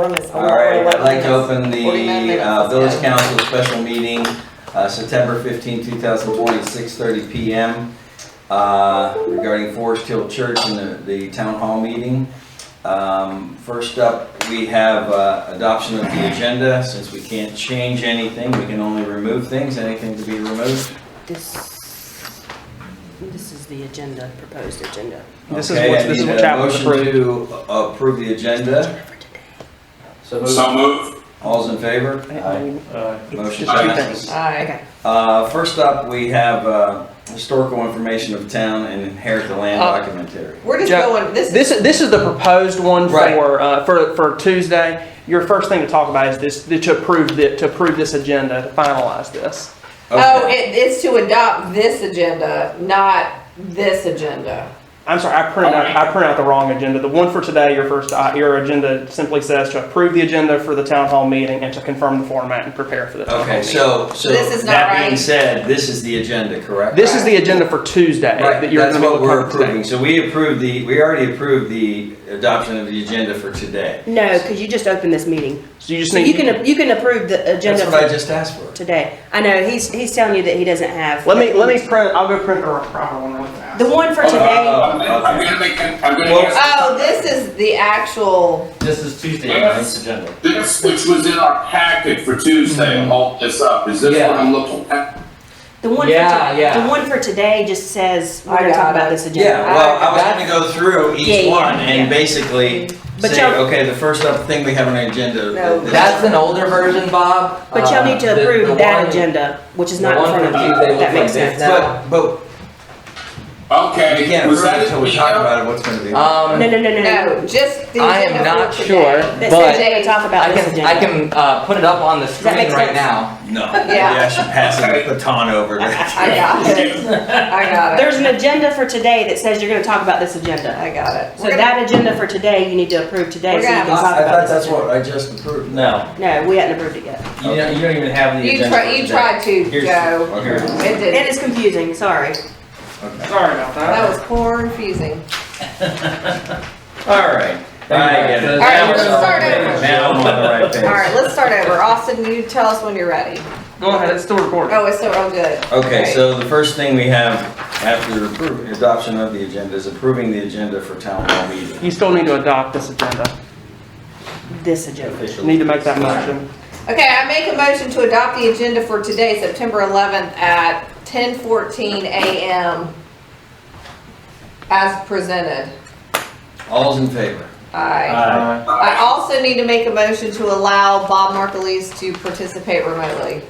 on this. All right, I'd like to open the Village Council special meeting, September 15, 2020, 6:30 p.m. Regarding Forest Hill Church and the Town Hall meeting. First up, we have adoption of the agenda. Since we can't change anything, we can only remove things. Anything to be removed? This is the agenda, proposed agenda. This is what Chapman's approved. Motion to approve the agenda. So moved. All's in favor? Aye. Motion passes. Aye. First up, we have historical information of town and inherit the land documentary. We're just going. This is the proposed one for Tuesday. Your first thing to talk about is this to approve this agenda, to finalize this. Okay. Oh, it's to adopt this agenda, not this agenda. I'm sorry, I printed out the wrong agenda. The one for today, your agenda simply says to approve the agenda for the town hall meeting and to confirm the format and prepare for the town hall Okay, meeting. so this is not that being right. said, this is the agenda, correct? This is the agenda for Tuesday. Right, that you're that's going to what be we're looking at approving. today. So we already approved the adoption of the agenda for today. No, because you just opened this meeting. So you just So need you can approve the agenda That's what I just asked for. today. I know he's telling you that he doesn't have. Let me print. I'll go print the proper one really fast. The one for today. I'm gonna Oh, this is the actual. This is Tuesday night's agenda. This, which was in our packet for Tuesday, and hold this up. Is this what I'm looking at? The one The one for today just says we're going to talk about this agenda. Yeah, well, I was going to go through each one and basically But say, y'all- okay, the first up thing we have on our agenda. No. this- That's an older version, Bob. But y'all need to The approve that one- agenda, which is the not in one front for of you. Tuesday That looks makes like sense. this now. But Okay. we can't was approve that it until we talk about it, what's going to be. No, No, just the I agenda am not for sure, today. That but says we're going to talk about this agenda. I can put it up on the that screen make right sense? now. No, maybe I should pass the baton over. I got it. I got it. There's an agenda for today that says you're going to talk about this agenda. I got it. So that agenda for today, you need to approve today We're so you gonna can have- talk I about thought this that's agenda. what I just approved. No, No, we hadn't approved it yet. you don't even have the You agenda. tried to, Here's- Joe. okay. It It didn't. is confusing, sorry. Okay. Sorry about that. That was confusing. All right. I get it. All right, let's start over. Now I'm on the right page. All right, let's start over. Austin, you tell us when you're ready. Go ahead, it's still recording. Oh, it's so good. Okay, Great. so the first thing we have after adoption of the agenda is approving the agenda for town hall meeting. You still need to adopt this agenda. This agenda. You need to make that motion. Okay, I make a motion to adopt the agenda for today, September 11th at 10:14 a.m. as presented. All's in favor? Aye. I also need to make a motion to allow Bob Markleese to participate remotely.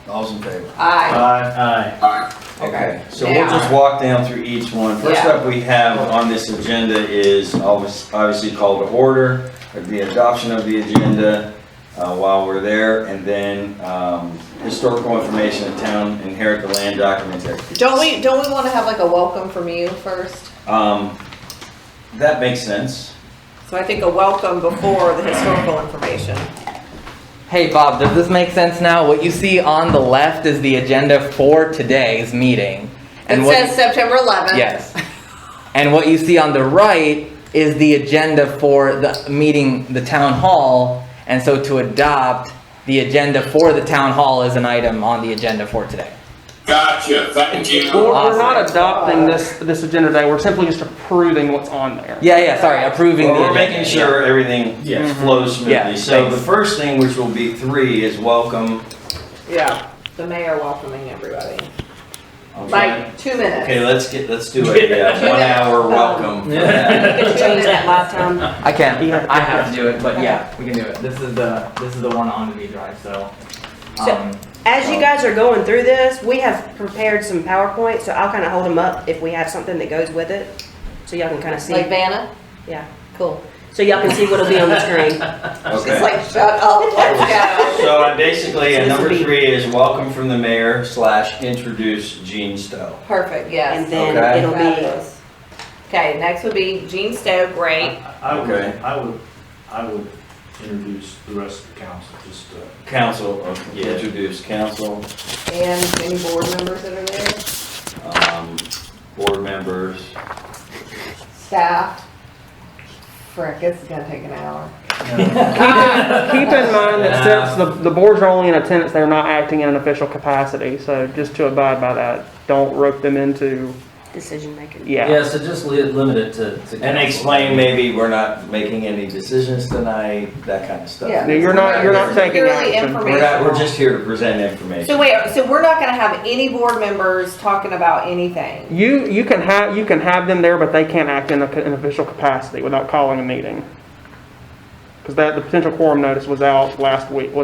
All's in favor? Aye. Aye. Okay, so Now. we'll just walk down through each one. First Yeah. up we have on this agenda is obviously call to order, the adoption of the agenda while we're there, and then historical information of town, inherit the land documentary. Don't we want to have like a welcome from you first? That makes sense. So I think a welcome before the historical information. Hey Bob, does this make sense now? What you see on the left is the agenda for today's meeting. It says September 11th. Yes. And what you see on the right is the agenda for the meeting, the town hall. And so to adopt the agenda for the town hall is an item on the agenda for today. Gotcha. Thank you. We're not adopting this agenda today. We're simply just approving what's on there. Yeah, sorry, approving Well, the we're agenda. making sure everything flows smoothly. Yeah, So thanks. the first thing, which will be 3, is welcome. Yeah. The mayor welcoming everybody. I'll Like try. 2 minutes. Okay, let's do a 1 hour welcome. for that. You can change that live time. I can. I have to do it, but yeah, we can do it. This is the one on the V drive. So. As you guys are going through this, we have prepared some PowerPoints, so I'll kind of hold them up if we have something that goes with it. So y'all can kind of see. Like Vanna? Yeah. Cool. So y'all can see what'll be on the screen. She's Okay. like, shut up, let's go. So basically, So this number will be- 3 is welcome from the mayor / introduce Gene Stowe. Perfect, yes. And then Okay. it'll be, Fabulous. Okay, next would be Gene Stowe, great. I Okay. would introduce the rest of the council, just, Council, introduce council, And any board members that are there? board members. Staff. Frick, it's gonna take an hour. Keep in mind that since the boards are only in attendance, they're not acting in an official capacity. So just to abide by that, don't rope them into, Decision making. Yeah, so just limit it to. And council. explain maybe we're not making any decisions tonight, that kind of stuff. Yeah. You're not taking Purely action. We're just here to present information. So wait, so we're not gonna have any board members talking about anything? You can have them there, but they can't act in an official capacity without calling a meeting. Because the potential quorum notice was out last week.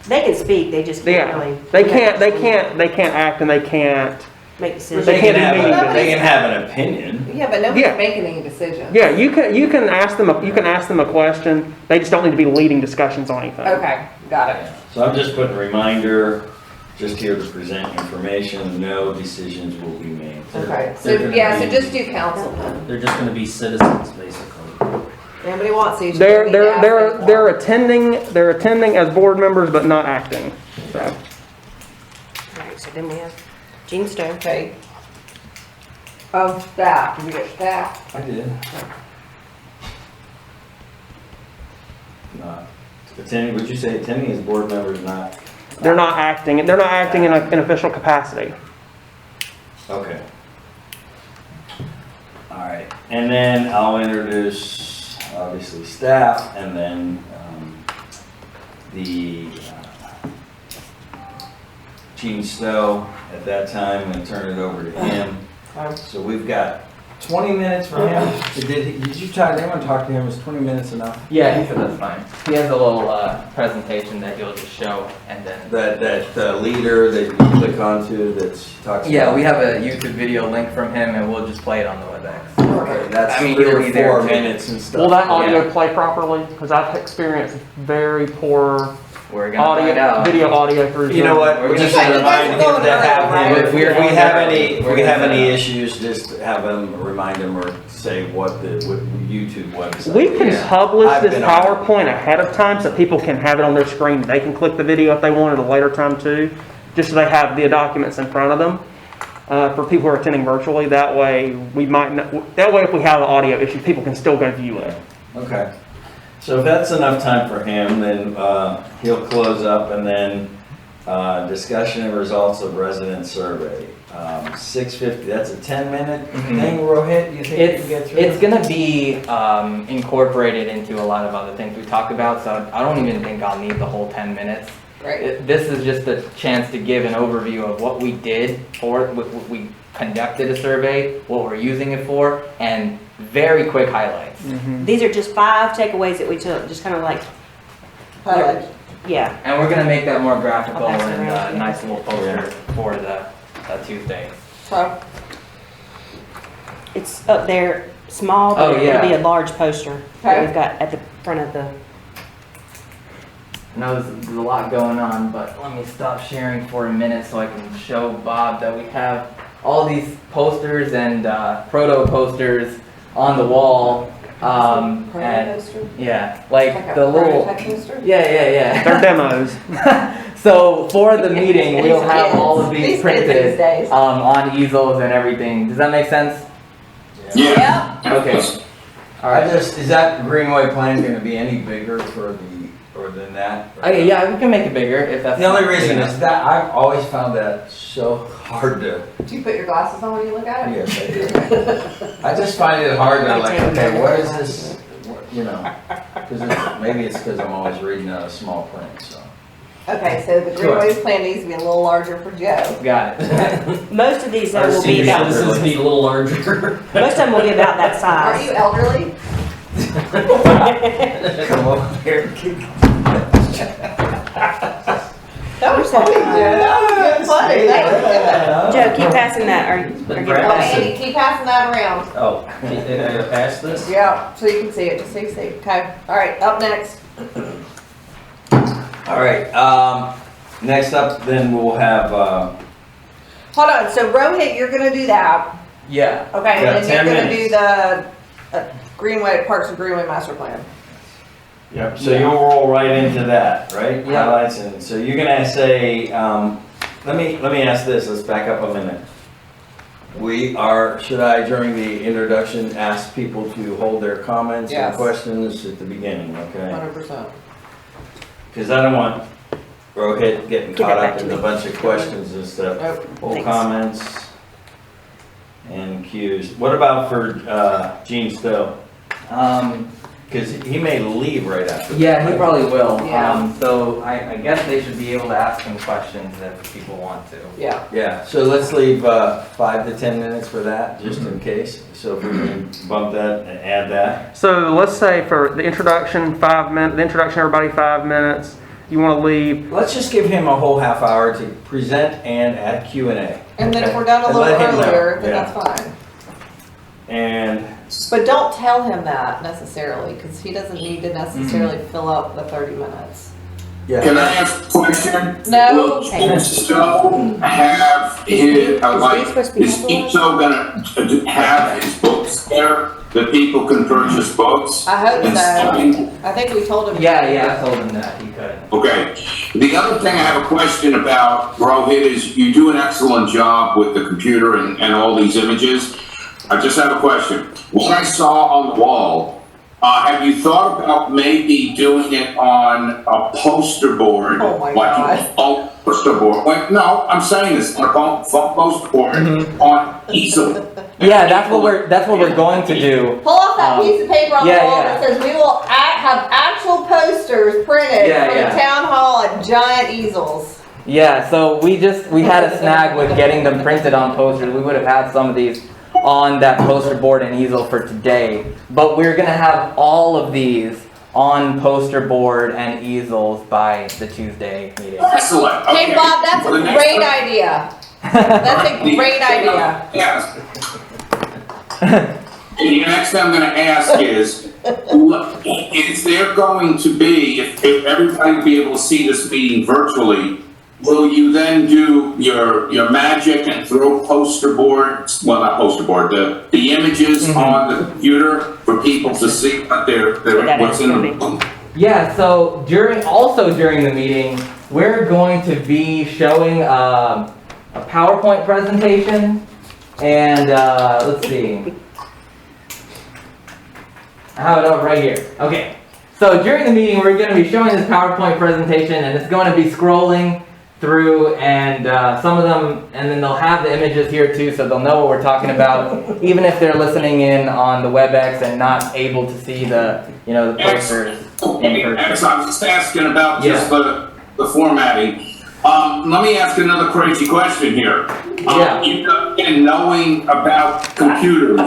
They can speak, they just can't Yeah, really. they can't act, and they can't. Make decisions. They can't do meetings. They can have an opinion. Yeah, but nobody's Yeah. making any decisions. Yeah, you can ask them a question. They just don't need to be leading discussions on anything. Okay, got it. So I'm just putting a reminder, just here to present information, no decisions will be made. Okay, so, They're gonna yeah, so be- just do council then. They're just gonna be citizens, basically. Anybody wants to? They're attending as board members, but not acting. So. Alright, so then we have Gene Stone. Okay. Staff, did we get staff? I did. Not attending, would you say attending as board members, not? They're not acting in an official capacity. Okay. All right, and then I'll introduce, obviously, staff, and then the Gene Stowe. At that time, I'm going to turn it over to him. So we've got 20 minutes for him. Did you try to anyone talk to him? Was 20 minutes enough? Yeah, he said that's fine. He has a little presentation that he'll just show, and then. That leader that you click onto that talks. Yeah, about- we have a YouTube video link from him, and we'll just play it on the WebEx. Okay, that's I mean, 3 he'll or be there 4 too. minutes and stuff. Will that audio Yeah. play properly? Because I've experienced very poor We're gonna find out. video audio through. You know what? We're We're just gonna- gonna remind him to have him. Right. If we have any, if We're we have gonna- any issues, just have him remind him or say what YouTube website. We can is. publish I've this been on it. PowerPoint ahead of time so people can have it on their screen. They can click the video if they want at a later time too, just so they have the documents in front of them. For people who are attending virtually, that way if we have an audio issue, people can still go view it. Okay. So if that's enough time for him, then he'll close up, and then discussion and results of resident survey. 6:50. That's a 10-minute thing, Rohit. You think you can get through? It's gonna be incorporated into a lot of other things we talked about, so I don't even think I'll need the whole 10 minutes. Right. This is just a chance to give an overview of what we did we conducted a survey, what we're using it for, and very quick highlights. These are just 5 takeaways that we took, just kind of like, Highlight. yeah. And we're gonna make that more graphical I'll pass it and around, a yeah. nice little poster for the Tuesday. So, It's up there, small, Oh, but yeah. it'll be a large poster that Okay. we've got at the front of the. I know there's a lot going on, but let me stop sharing for a minute so I can show Bob that we have all these posters and proto posters on the wall. And poster? yeah, like Like a the little. prototype poster? Yeah. They're demos. So for the meeting, we'll These have kids. all of These these kids these printed days. on easels and everything. Does that make sense? Yeah. Okay. All right. Is that Greenway plan going to be any bigger than that? Yeah, we can make it bigger if that's. The only reason is that I've always found that so hard to. Do you put your glasses on when you look at it? Yes, I do. I just find it hard to like. Okay, what is this? You know, because maybe it's because I'm always reading out of small print. So. Okay, so the Greenway's plan needs to be a little larger for Joe. Got it. Most of these Our will be senior about, Citizens need a little larger. most of them will be about that Are you size. elderly? Come over here. That was funny, Joe. That was good funny. That was good. Joe, keep passing that, or give it Oh, back. Andy, keep passing that around. Oh, can I pass this? Yeah, so you can see it, just so you see. Okay, all right, up next. All right. Next up, then we'll have. Hold on, so Rohit, you're gonna do that, Yeah. okay? Yeah, And then 10 you're gonna do minutes. the Greenway, Parks and Greenway Master Plan. Yep. So you'll roll right into that, right? Yeah. Highlights, and so you're gonna say. Let me ask this. Let's back up a minute. Should I, during the introduction, ask people to hold their comments and Yes. questions at the beginning, okay? 100%. Because I don't want Rohit getting Give it caught back up to in a me. bunch of questions and stuff. Nope. Hold Thanks. comments and cues. What about for Gene Stowe? Because he may leave right after. Yeah, he probably will. Yeah. So I guess they should be able to ask him questions if people want to. Yeah. Yeah, so let's leave 5 to 10 minutes for that, just in case. So if we can bump that and add that. So let's say for the introduction, 5 minutes, the introduction, everybody 5 minutes. You want to leave, Let's just give him a whole half hour to present and add Q&A. And then if okay? we're done a And little let him know, earlier, then yeah. that's fine. And But don't tell him that necessarily, because he doesn't need to necessarily fill up the 30 minutes. yeah. Can I ask a question? No. Will Gene Stowe have his, like, supposed to be is Gene Stowe gonna have his books there, that people can purchase books? I hope and so. study? I think we told him. Yeah, I told him that he could. Okay. The other thing I have a question about, Rohit, is you do an excellent job with the computer and all these images. I just have a question. What I saw on the wall, have you thought about maybe doing it on a poster board? Oh my Like God. a poster board. Wait, no, I'm saying this, on a poster board on easel. Yeah, that's what we're going to do. Pull off that piece of paper on the yeah, wall yeah. that says we will have actual posters printed Yeah, from yeah. the town hall at giant easels. Yeah, so we had a snag with getting them printed on posters. We would have had some of these on that poster board and easel for today, but we're gonna have all of these on poster board and easels by the Tuesday meeting. Excellent. Hey Okay. Bob, that's For the a next great time- idea. That's a great idea. Yes. And the next thing I'm gonna ask is, is there going to be, if everybody will be able to see this meeting virtually, will you then do your magic and throw poster boards, well, not poster board, the images on the computer for people to see what what's in the. Yeah, so during the meeting, we're going to be showing a PowerPoint presentation, and let's see. I have it up right here. Okay. So during the meeting, we're going to be showing this PowerPoint presentation, and it's going to be scrolling through, and some of them, and then they'll have the images here too, so they'll know what we're talking about, even if they're listening in on the WebEx and not able to see the posters in person. I was just asking about just the formatting. Let me ask another crazy question here. Yeah. In knowing about computers,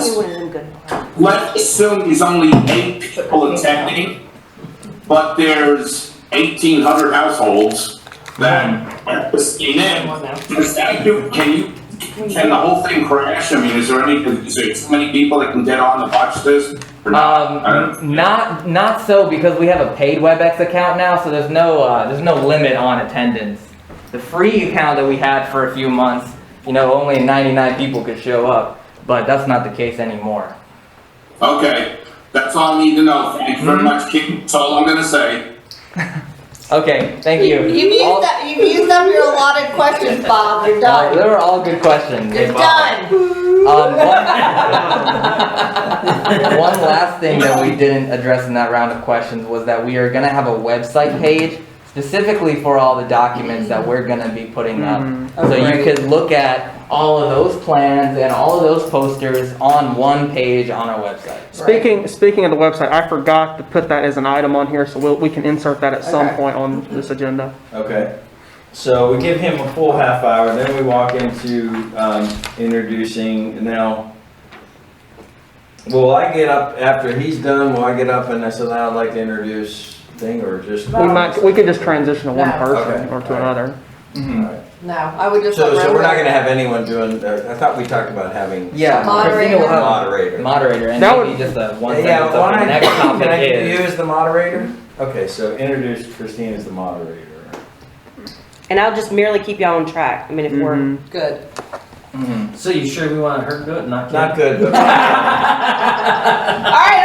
let's assume there's only 8 people attending, but there's 1,800 households that are listening in. Does that can the whole thing crash? I mean, is there so many people that can get on and watch this? Or not? I don't- Not so, because we have a paid WebEx account now, so there's no limit on attendance. The free account that we had for a few months, only 99 people could show up, but that's not the case anymore. Okay, that's all I need to know. Thank you very much, Keith. That's all I'm gonna say. Okay, thank you. You've used up your allotted questions, Bob. You're They done. were all good questions. You're done. One last thing that we didn't address in that round of questions was that we are going to have a website page specifically for all the documents that we're going to be putting up. So you could look at all of those plans and all of those posters on one page on our website. speaking of the website, I forgot to put that as an item on here, so we can insert that at some Okay. point on this agenda. Okay. So we give him a full half hour, then we walk into introducing. Now, will I get up after he's done? Will I get up and I said, I'd like to introduce thing, or just? We could just transition to one No. person Okay. or to another. Alright. No, I would just. So let we're not Rohit- gonna have anyone doing, I thought we talked about having. Yeah, Moderator. Christina will have Moderator. a moderator, and That maybe would- just a one Yeah, sentence of the next topic can I is. use the moderator? Okay, so introduce Christine as the moderator. And I'll just merely keep y'all on track. I mean, if we're, Mhm. Good. So you sure we want her to do it, not Kim? Not good, but. All right,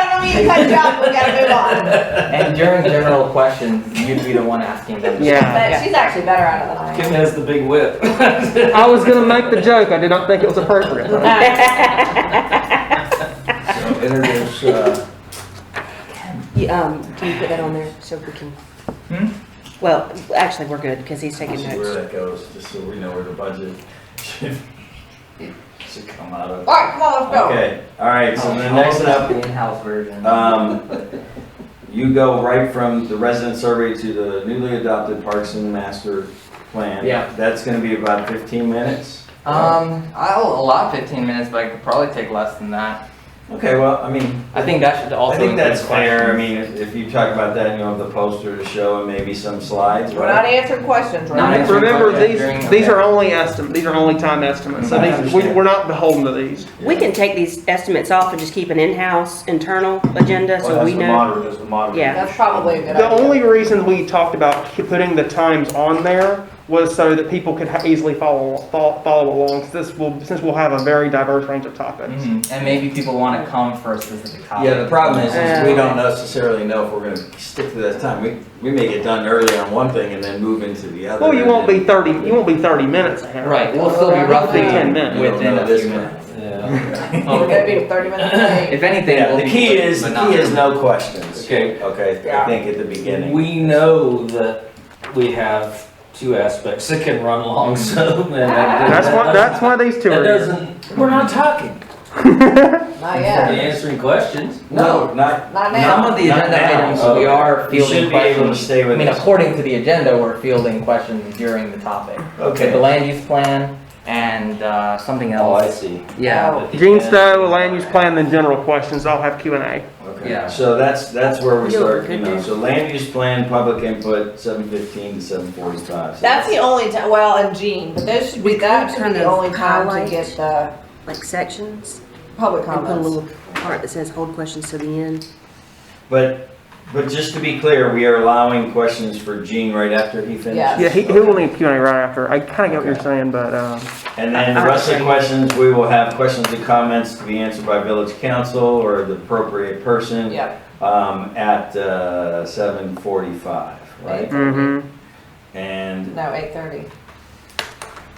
I don't need to cut you off. We gotta move on. And during general questions, you'd be the one asking them. Yeah. But she's actually better at it than I Kim am. has the big whip. I was gonna make the joke, I did not think it was appropriate. So introduce, Can you put that on there so we can? Well, actually, we're good because he's taking see where notes. that goes, just so we know where the budget should come out of. All right, come on, let's go. Okay, all right, so the next up, The in-house version. you go right from the resident survey to the newly adopted Parks and Master Plan. Yeah. That's gonna be about 15 minutes. I'll allow 15 minutes, but I could probably take less than that. Okay, well, I mean, I think that should also. I think include that's fair. I questions. mean, if you talk about that, you know, the poster to show and maybe some slides, We're not right? answering questions, Not right? answering Remember, questions these during- are only estimates, these are only time estimates, so I these, understand. we're not beholden to these. We can take these estimates off and just keep an in-house internal agenda so we know. That's the moderator. Yeah. That's probably a good The idea. only reason we talked about putting the times on there was so that people could easily follow along, since we'll have a very diverse range of topics. Mhm. And maybe people want to come for a specific topic. Yeah, the problem is we don't necessarily know if we're gonna stick to that time. We may get done early on one thing and then move into the other. Well, you and won't then- be 30 minutes ahead. Right, we'll still be roughly 10 minutes. within No, a this few one. minutes. Yeah. We're gonna be 30 minutes late. If anything, Yeah, we'll the be key quick, is, but not- no questions. Okay. Okay, I Yeah. think at the beginning. We know that we have two aspects that can run long, so. That's why these two That are here. doesn't, we're not talking. Not We're yet. answering questions. No, not. Not Some now. of the Not agenda now. items, Okay. we are You fielding should be able to questions. stay I with mean, us. according to the agenda, we're fielding questions during the topic. Okay. The land use plan and something Oh, I else. see. Yeah. Oh. at the Gene end. Stowe, land use plan, then general questions, I'll have Q&A. Okay, Yeah. so that's where we You're start, good, you know, dude. so land use plan, public input, 7:15 to 7:45. So That's the only time, well, and Jean, but those should be, that should be kind the of only time to highlight get the Like sections public and put a comments. little part that says hold questions to the end. But just to be clear, we are allowing questions for Gene right after he finishes? Yes. Yeah, he will need Q&A right after. I kind of get what you're saying, but, And then the rest of the questions, we will have questions and comments to be answered by village council or the appropriate person. Yep. At 7:45, right? mm-hmm. And, No, 8:30.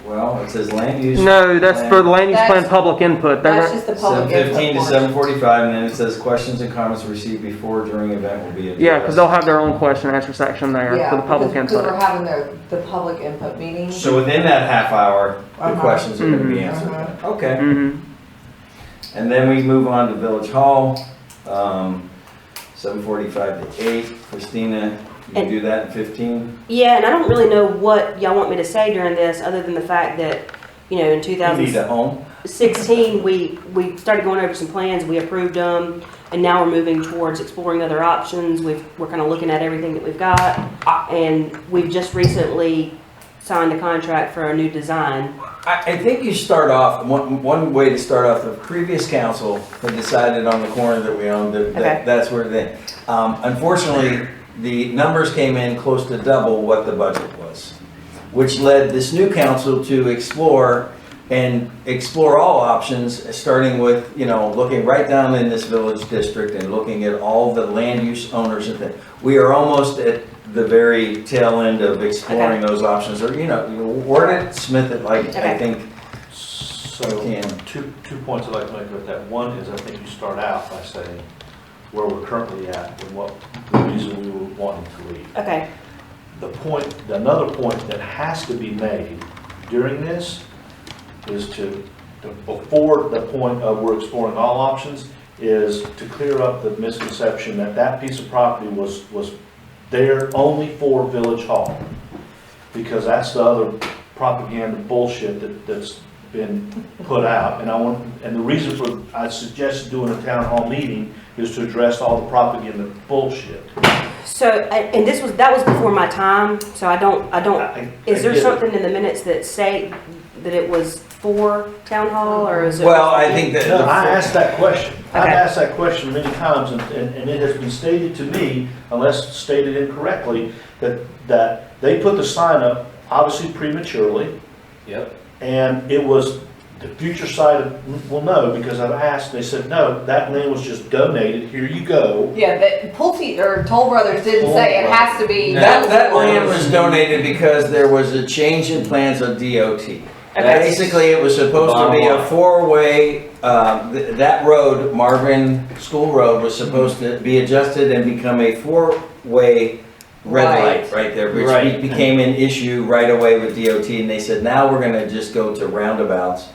well, it says land use. No, that's for the land use plan That's- public input. That's just the public 7:15 to input. 7:45, and then it says questions and comments received before, during event will be addressed. Yeah, because they'll have their own question and answer section there Yeah, for the public because input. we're having the public input meeting. So within that half hour, the Uh-huh. questions are gonna be Mhm. answered. Uh-huh. Okay. Mm-hmm. And then we move on to Village Hall, 7:45 to 8. Christina, you can And- do that in 15? Yeah, and I don't really know what y'all want me to say during this, other than the fact that, you know, in You need 2016, a home? we started going over some plans, we approved them, and now we're moving towards exploring other options. We're kind of looking at everything that we've got, and we've just recently signed a contract for a new design. I think you start off, one way to start off, the previous council had decided on the corner that we owned, Okay. that's where they, unfortunately, the numbers came in close to double what the budget was, which led this new council to explore all options, starting with, you know, looking right down in this village district and looking at all the land use owners and things. We are almost at the very tail end of exploring those options, or, you know, word it, smith it, like, I Okay. think. So, Okay. two points I'd like to make about that. One is I think you start out by saying where we're currently at and what the reason we were wanting to leave. Okay, Another point that has to be made during this is before the point of we're exploring all options, is to clear up the misconception that that piece of property was there only for Village Hall. Because that's the other propaganda bullshit that's been put out. And the reason I suggested doing a town hall meeting is to address all the propaganda bullshit. so, and that was before my time, so I don't, is there I get it. something in the minutes that say that it was for town hall, or is it? Well, I think that. No, I asked that question. I've Okay. asked that question many times, and it has been stated to me, unless stated incorrectly, that they put the sign up obviously prematurely, Yep. and it was the future site will know, because I've asked, they said, no, that land was just donated, here you go. Yeah, that Pulte, or Toll Brothers didn't say it has to be. That land was donated because there was a change in plans of DOT. Basically, it was supposed to be a four-way, that road, Marvin School Road, was supposed to be adjusted and become a four-way red light right there, which became an issue right away with DOT, and they said, now we're gonna just go to roundabouts,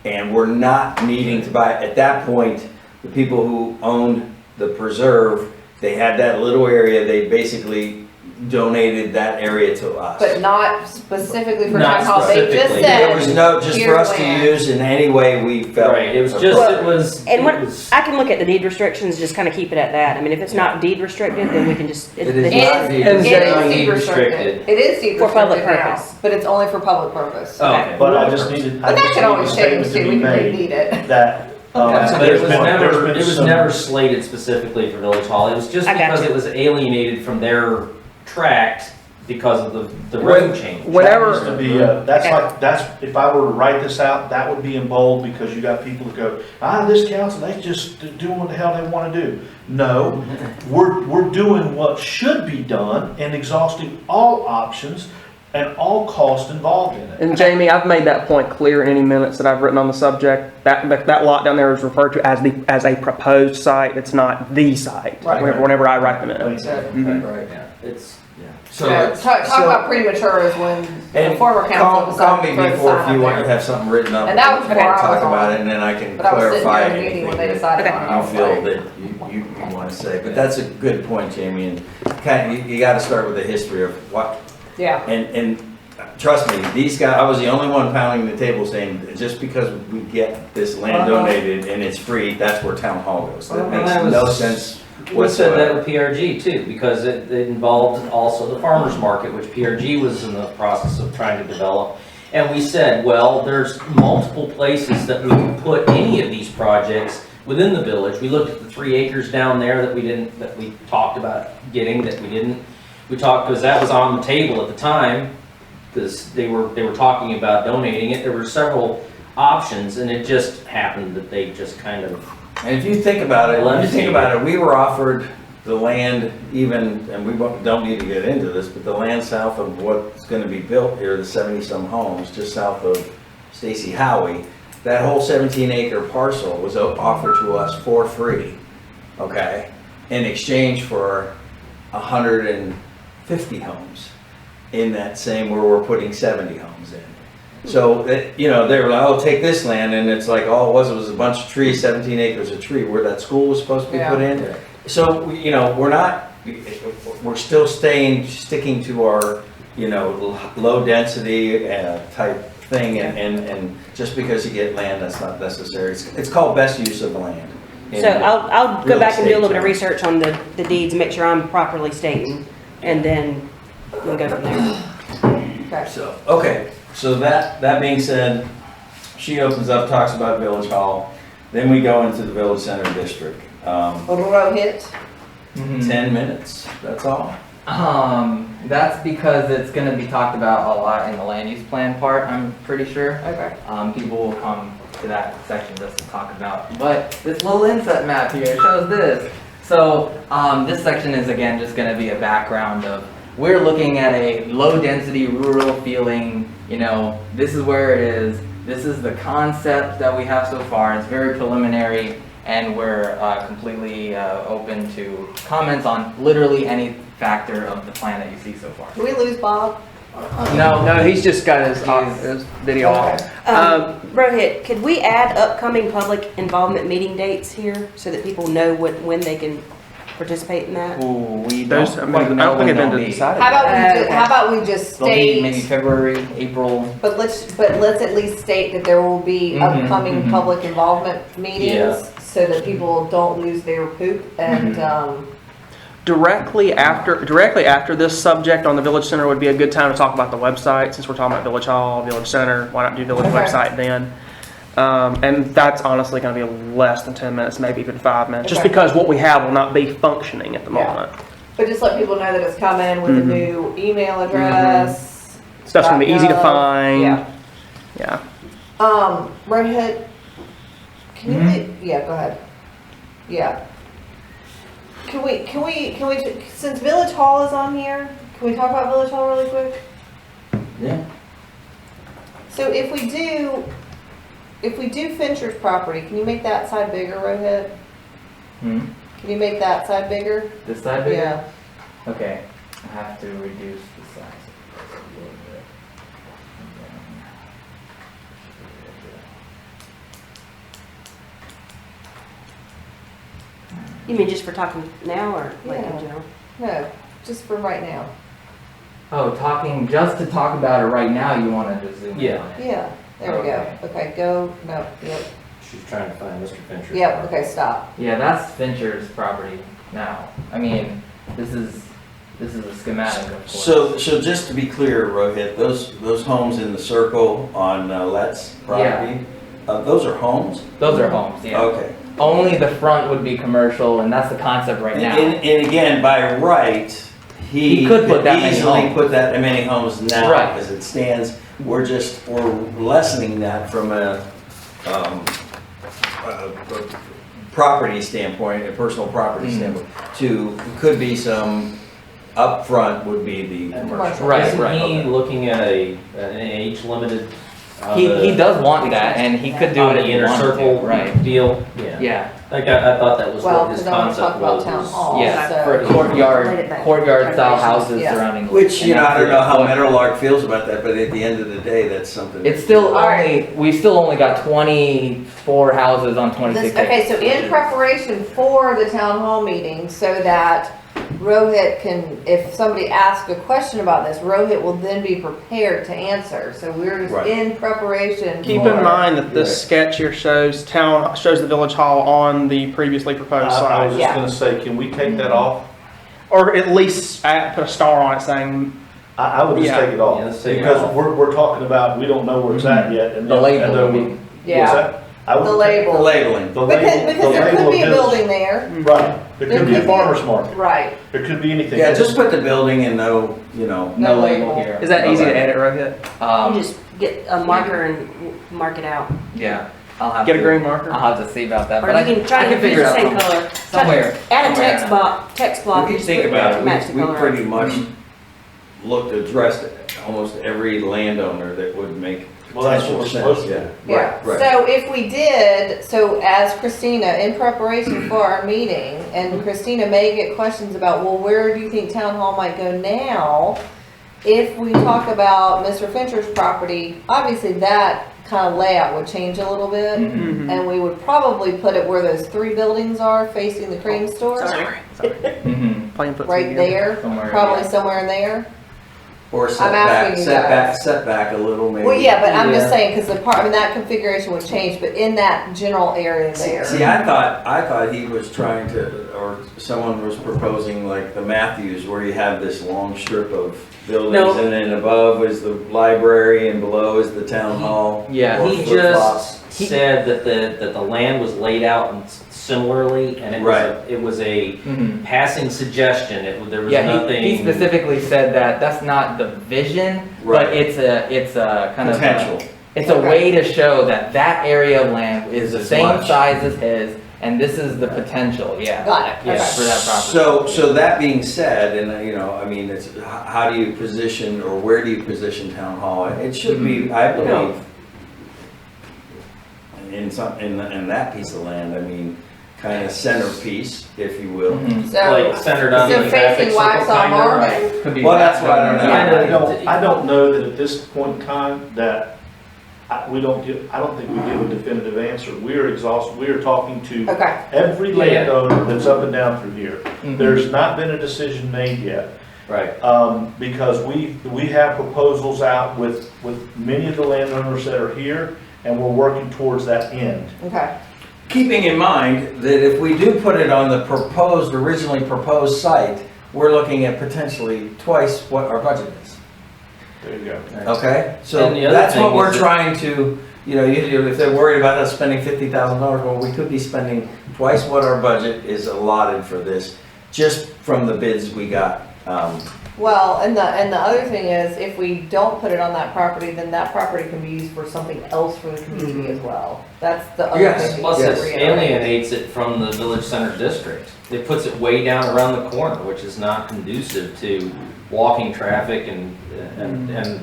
and we're not needing to buy, at that point, the people who owned the preserve, they had that little area, they basically donated that area to us. But not specifically for Not Town Hall, they just specifically. said. There was no, just for us to here's land. use in any way we felt. Right, it was just, appropriate. it was. And it what, was- I can look at the deed restrictions, just kind of keep it at that. I mean, if it's not deed restricted, then we can just. It is It not is, deed it restricted. is deed restricted. It is deed For public restricted now, purpose. but it's only for public purpose. Oh, okay. But I just needed, I But that just could needed a always change statement to too, be we can made read it. that, Yeah, but there's it was been, never, there's it been was some. never slated specifically for Village Hall. It was just I got because you. it was alienated from their tract because of the road change. Whenever, That needs to be, that's like, that's, if I were to write this out, that would be in bold, because you got people that go, this council, they just doing what the hell they wanna do. No, we're doing what should be done and exhausting all options and all costs involved in it. and Jamie, I've made that point clear in any minutes that I've written on the subject. That lot down there is referred to as a proposed site. It's not the site. Right. Whenever I write the minutes. Right. Yeah, it's, yeah. So, Yeah, talk about premature is when the and former council call me decided to throw the before if sign you up want to there. have something written up. And that was before I was Talk about on. it, and then I can But I was sitting clarify there in a meeting when they anything decided Okay. on it. you feel that you want to say. But that's a good point, Jamie, and you got to start with the history of what, Yeah, and trust me, these guys, I was the only one pounding the table saying, just because we get this land donated and it's free, that's where Town Hall goes. That makes no sense We said that whatsoever. with PRG too, because it involved also the farmer's market, which PRG was in the process of trying to develop. And we said, well, there's multiple places that we can put any of these projects within the village. We looked at the 3 acres down there that we talked about getting, that we didn't. We talked, because that was on the table at the time, because they were talking about donating it. There were several options, and it just happened that they just kind of. And if you think about it, we were offered the land even, and we don't need to get into this, but the land south of what's going to be built here, the 70-some homes, just south of Stacy Howie, that whole 17-acre parcel was offered to us for free, okay, in exchange for 150 homes in that same, where we're putting 70 homes in. So, they were like, oh, take this land, and it's like, all it was a bunch of trees, 17 acres of tree, where that school was supposed to be put in. So, we're still sticking to our, low density type thing, and just because you get land, that's not necessary. It's called best use of land. So I'll go real back and do a little bit of estate research on the deeds, make sure I'm properly stating, and then we'll go from there. Okay. So that being said, she opens up, talks about Village Hall, then we go into the Village Center District. Rohit, 10 minutes, that's all. That's because it's gonna be talked about a lot in the land use plan part, I'm pretty sure. okay. People will come to that section just to talk about. But this little inset map here shows this. So this section is again just gonna be a background of, we're looking at a low density rural feeling, this is where it is. This is the concept that we have so far. It's very preliminary, and we're completely open to comments on literally any factor of the plan that you see so far. Did we lose Bob? No, he's just got his video off. Rohit, could we add upcoming public involvement meeting dates here so that people know when they can participate in that? Ooh, we Those, don't I quite mean, know I don't think when it's they'll been be. decided. How about we just They'll be maybe state, February, April. but let's at least state that there will be Mhm, upcoming mhm. public involvement meetings, Yeah. so that people don't lose their poop, and, Directly after this subject on the Village Center would be a good time to talk about the website, since we're talking about Village Hall, Village Center. Why not do Village Okay. website then? And that's honestly going to be less than 10 minutes, maybe even 5 minutes, just Okay. because what we have will not be functioning at the Yeah. moment. but just let people know that it's coming with a Mhm. new email address. Stuff's going to be easy to .gov. find. Yeah. Yeah. Rohit, can you, yeah, go ahead. Yeah. Can we, since Village Hall is on here, can we talk about Village Hall really quick? Yeah. So if we do Fincher's property, can you make that side bigger, Rohit? Hmm? Can you make that side bigger? This side bigger? Yeah. Okay, I have to reduce the size of this a little bit. You mean just for talking now or like Yeah. in general? No, just for right now. Oh, just to talk about it right now, you wanna just zoom in Yeah. on it? Yeah, there we go. Okay, go, no, yep, She's trying to find Mr. Fincher's. yep, property. okay, stop. Yeah, that's Fincher's property now. I mean, this is a schematic, of course. So just to be clear, Rohit, those homes in the circle on Let's property, those are homes? Those are homes, yeah. Okay. Only the front would be commercial, and that's the concept right now. And again, by right, He could put that many easily homes. put that many homes now Right. as it stands. We're lessening that from a property standpoint, a personal property standpoint, to, could be some upfront would be the commercial. Right, Isn't right. he looking at an age limited? He does want that, and he could do On it the if he inner wanted to, circle right? deal? Yeah. Yeah, Like, I thought that was Well, what his because I want to talk concept about was. Town Hall. yeah, so- for courtyard style houses Yeah. surrounding. Which, you know, I don't know how And that's Meadowlark feels about that, but at the end of the day, that's something. It's still All right. we still only got 24 houses on 26 This, okay, acres. so in preparation for the town hall meeting, so that Rohit can, if somebody asks a question about this, Rohit will then be prepared to answer. So we're just Right. in preparation. Keep for- in mind that this Right. sketch here shows the Village Hall on the previously proposed I site. was Yeah. just gonna say, can we take that off? Or at least put a star on it saying, I would just Yeah. take it off. Yeah, let's take it Because off. we're talking about, we don't know where it's at yet. and The then- label and then would we- be- Yeah. what's that? I would The take- label. The labeling. The label. Because there the could label be a of village. building there. Right, there There could be a could be- farmer's market, Right. there could be anything. Yeah, just put the building and no, you know. No No label label. here. is that easy to Okay. edit, Rohit? You just get a marker and mark it out. Yeah, I'll have Get a to- green marker? I'll have to see about that. Or but I you can try I to use figure the it same out color. somewhere. Add a somewhere. text block. If you just think put about it, match the we color. pretty much addressed almost every landowner that would make Well, that's what we're potential supposed sense, to yeah. Yeah, Right. so if we did, so as Christina, in preparation for our meeting, and Christina may get questions about, well, where do you think town hall might go now? If we talk about Mr. Fincher's property, obviously that kind of layout would change a little bit. Mhm. And we would probably put it where those three buildings are facing the cream store, Mhm. Plain puts right together. there, Somewhere, probably yeah. somewhere in there. Or asking you set back a little maybe. Well, yeah, but I'm just Yeah. saying, because that configuration would change, but in that general area there. See, I thought he was trying to, or someone was proposing like the Matthews, where you have this long strip of buildings, No. and then above is the library, and below is the town hall. Yeah, or He flip-flops. just said that the land was laid out similarly, and Right. it was a Mhm. passing suggestion, there was Yeah, nothing. he specifically said that that's not the vision, Right. but it's a kind Potential. it's a Okay. way to show that that area of land is the As same much. size as his, and this is the potential, yeah. Got it, Yeah. okay. For that property. So that being said, and you know, I mean, it's, how do you position, or where do you position town hall? It should be, I believe, in that piece of land, I mean, kind of centerpiece, if you will. Mhm. Like So, centered on the so traffic facing circle Waxaw kind of, right? Marvin, Could be Well, that's what I don't know. I don't know that at this point in time that, I don't think we give a definitive answer. We're exhausted, we are talking to okay, every Yeah. landowner that's up and down through here. Mhm. There's not been a decision made yet. Right. Because we have proposals out with many of the landowners that are here, and we're working towards that end. okay. Keeping in mind that if we do put it on the originally proposed site, we're looking at potentially twice what our budget is. There you go. Okay? So And the other that's what thing we're is that- trying to, you know, if they're worried about us spending $50,000, well, we could be spending twice what our budget is allotted for this, just from the bids we got Well, and the other thing is, if we don't put it on that property, then that property can be used for something else for the community as well. That's the other Yes, thing. Plus, we it need to reiterate. alienates it from the village center district. It puts it way down around the corner, which is not conducive to walking traffic and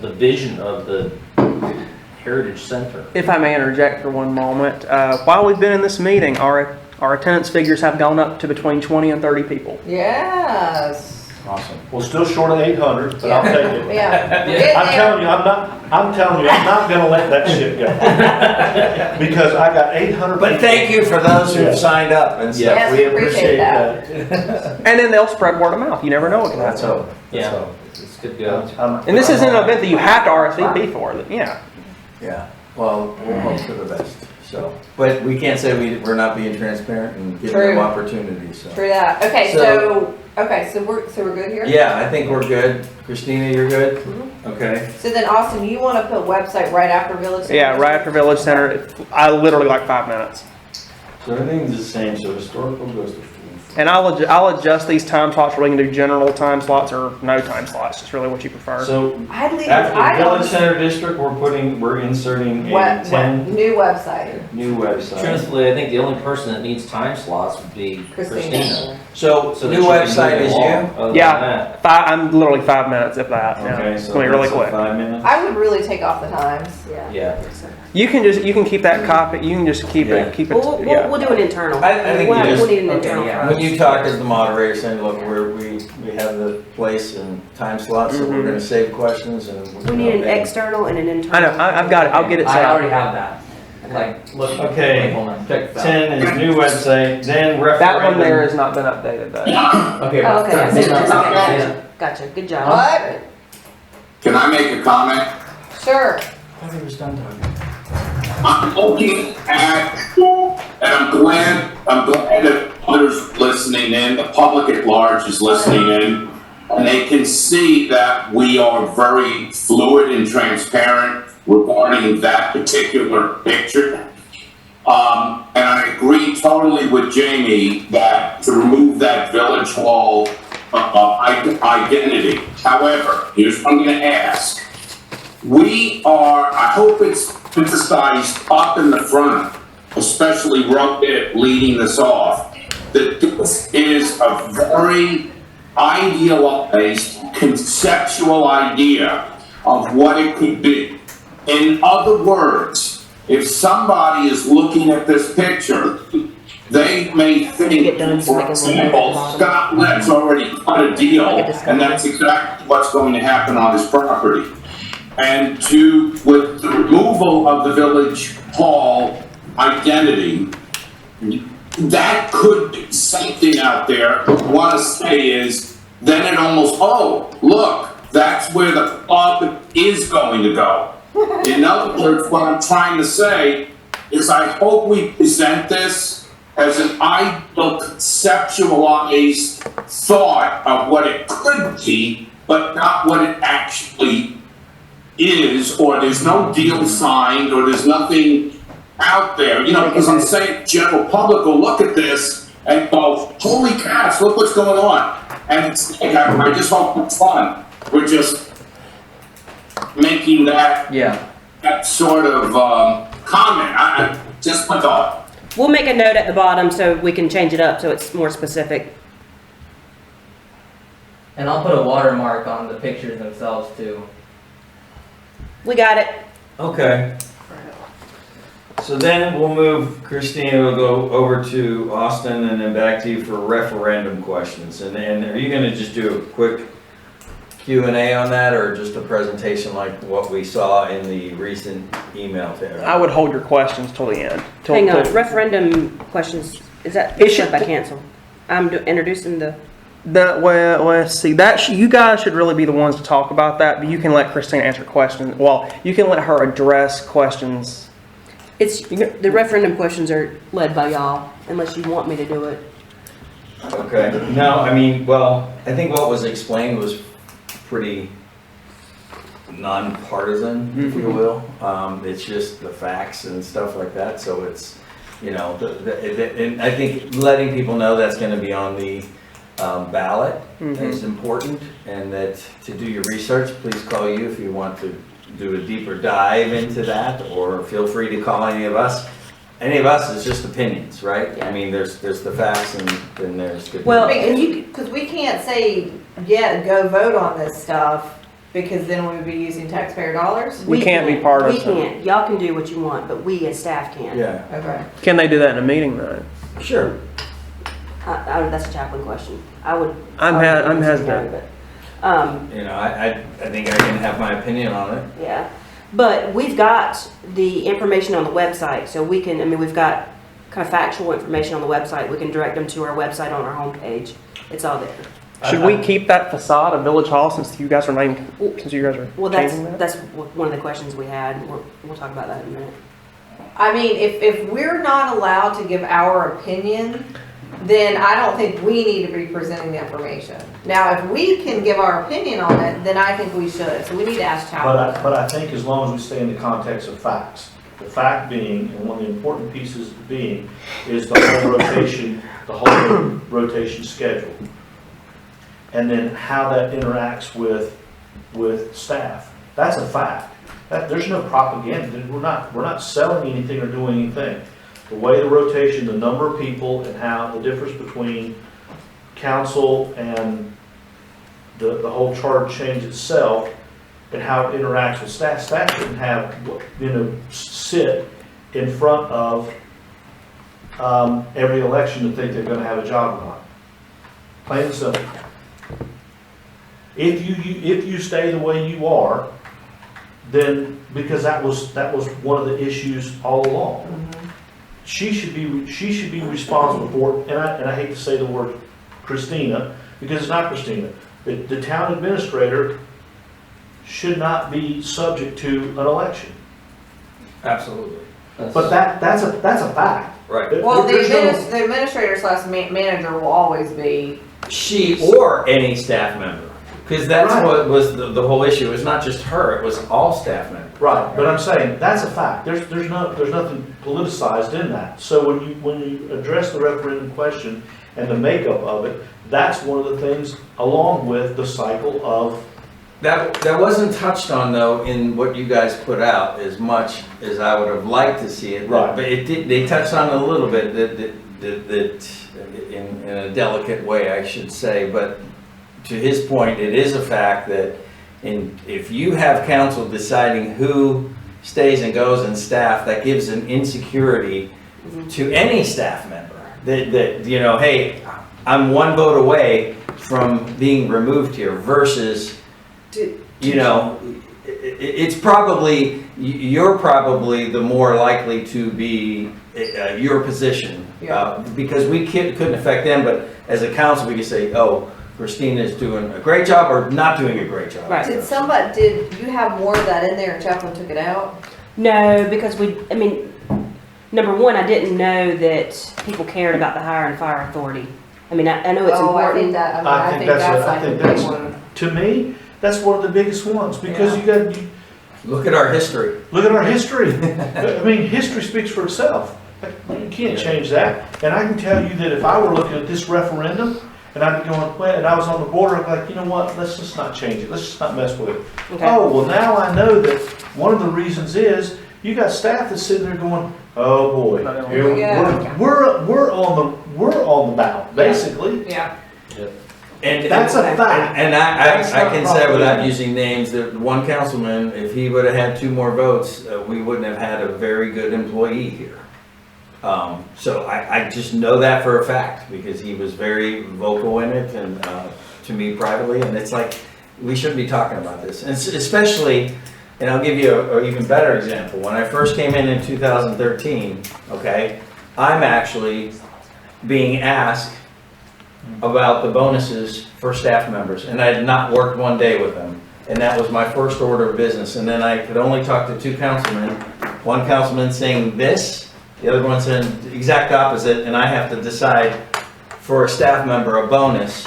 the vision of the Heritage Center. If I may interject for one moment, while we've been in this meeting, our attendance figures have gone up to between 20 and 30 people. Yes. Awesome. Well, still short of 800, but I'll take it. Yeah. I'm telling you, I'm not gonna let that shit go. Because I got 800 But thank you for those who've Yeah. signed up and stuff. Yes, We appreciate appreciate that. that. And then they'll spread word of mouth. You never know what can Let's happen. hope. Yeah. Let's hope. It's good to go. And this isn't an event that you have to RSVP for. Yeah. Yeah, well, we'll hope for the best, so. But we can't say we're not being transparent and giving them True. opportunities, so. True that. Okay, so we're good here? Yeah, I think we're good. Christina, you're good? Okay. So then Austin, you wanna put website right after Village Center? Yeah, right after Village Center. I literally like 5 minutes. So everything's the same, so historical goes to full. And I'll adjust these time slots where we can do general time slots or no time slots. It's really what you prefer. So I'd leave it, after Village Center District, we're inserting a 10 new website. new website. Truthfully, I think the only person that needs time slots would be Christina. Christina. So, So that new she can website move is along. you? Other than Yeah, that, I'm literally 5 minutes, if that. Yeah. Okay, It's so gonna be really that's quick. 5 minutes. I would really take off the times. Yeah. You can keep that copy. You can just keep Yeah. it. We'll Yeah. do an internal. I think We'll you just- need an okay, internal. yeah. for When us. you talk as the moderator, saying, look, we have the place and time slots, so we're Mhm. gonna save questions and. We need an external and an internal. I know. I've got it. I'll get it set I up. already have that. Like, look. Okay. Wait, hold on. Check this out. 10 is new website, then referendum. That one there has not been updated though. Okay. Oh, okay. but- Gotcha. Gotcha. Good job. What? Can I make a comment? Sure. I thought he was done talking. I'm looking at, and I'm glad that others listening in, the public at large is listening in, and they can see that we are very fluid and transparent regarding that particular picture. And I agree totally with Jamie that to remove that village hall identity. However, here's what I'm gonna ask. We are, I hope it's emphasized up in the front, especially Rugged leading this off, that this is a very idealized, conceptual idea of what it could be. In other words, if somebody is looking at this picture, they may think, for example, Scott Lett's already cut a deal, and that's exactly what's going to happen on his property. And with the removal of the village hall identity, that could be something out there. What I want to say is, then it almost, oh, look, that's where the club is going to go. In other words, what I'm trying to say is I hope we present this as an ideal conceptualized thought of what it could be, but not what it actually is, or there's no deal signed, or there's nothing out there, because I'm saying general public will look at this and go, holy cats, look what's going on. And it's like, I just hope it's fun. We're just making that sort of comment. Just my thought. We'll make a note at the bottom so we can change it up so it's more specific. And I'll put a watermark on the pictures themselves too. We got it. Okay. So then we'll move, Christina will go over to Austin and then back to you for referendum questions. And then are you gonna just do a quick Q&A on that, or just a presentation like what we saw in the recent email to everyone? I would hold your questions till the end. Hang on. Referendum questions. Is that It should- by cancel? I'm introducing the. Well, let's see. You guys should really be the ones to talk about that. But you can let Christine answer questions. Well, you can let her address questions. The referendum questions are led by y'all, unless you want me to do it. Okay, no, I mean, well, I think what was explained was pretty nonpartisan, if you will. It's just the facts and stuff like that, so it's, and I think letting people know that's gonna be on the ballot is important, and that to do your research, please call you if you want to do a deeper dive into that, or feel free to call any of us. Any of us is just opinions, right? I mean, there's the facts and then there's good. Well, Because we can't say, yeah, go vote on this stuff, because then we would be using taxpayer dollars. We can't be part of We it. can't. Y'all can do what you want, but we as staff can't. Yeah, Okay. Can they do that in a meeting though? sure. That's a chaplain question. I'm hesitant. You know, I think I can have my opinion on it. Yeah, but we've got the information on the website, so we can, I mean, we've got kind of factual information on the website. We can direct them to our website on our homepage. It's all there. Should we keep that facade of Village Hall since you guys are Well, changing that? that's one of the questions we had. We'll talk about that in a minute. I mean, if we're not allowed to give our opinion, then I don't think we need to be presenting the information. Now, if we can give our opinion on it, then I think we should. So we need to ask Chapel. But I think as long as we stay in the context of facts, the fact being, and one of the important pieces being, is the whole rotation schedule. And then how that interacts with staff. That's a fact. There's no propaganda. We're not selling anything or doing anything. The way the rotation, the number of people, and how the difference between council and the whole charter change itself, and how it interacts with staff. Staff shouldn't have, sit in front of every election to think they're going to have a job or not. Plain and simple. If you stay the way you are, then because that was one of the issues all along. Mm-hmm. She should be responsible for it, and I hate to say the word Christina, because it's not Christina. The town administrator should not be subject to an election. Absolutely. But that's a fact. Right. Well, There's the administrator / manager will always be. She or any staff member. Because that's Right. what was the whole issue. It's not just her, it was all staff members. Right, but I'm saying, that's a fact. There's nothing politicized in that. So when you address the referendum question and the makeup of it, that's one of the things, along with the cycle of. That wasn't touched on though in what you guys put out as much as I would have liked to see it. Right. But it did, they touched on it a little bit that in a delicate way, I should say. But to his point, it is a fact that if you have council deciding who stays and goes in staff, that gives an insecurity to any staff member. That hey, I'm one vote away from being removed here versus, it's probably, you're probably the more likely to be your position. Yeah. Because we couldn't affect them, but as a council, we could say, oh, Christina is doing a great job or not doing a great job. Right. Did you have more of that in there and Chaplain took it out? No, because number one, I didn't know that people cared about the hire and fire authority. I mean, I know it's important. I think that's a big one. To me, that's one of the biggest ones, because you Look at our history. look at our history. I mean, history speaks for itself. You can't change that. And I can tell you that if I were looking at this referendum, and I'd be going, well, and I was on the border, I'm like, you know what, let's just not change it. Let's just not mess with it. Okay. Oh, well, now I know that one of the reasons is you got staff that's sitting there going, oh boy, Here we go. we're on the ballot, basically. Yeah. And That's a fact. And That's I not can say without propaganda. using names that one councilman, if he would have had 2 more votes, we wouldn't have had a very good employee here. So I just know that for a fact because he was very vocal in it and to me privately, and it's like we shouldn't be talking about this, and especially. And I'll give you an even better example. When I first came in 2013, okay, I'm actually being asked about the bonuses for staff members, and I had not worked one day with them. And that was my first order of business. And then I could only talk to 2 councilmen. One councilman saying this, the other one saying the exact opposite, and I have to decide for a staff member a bonus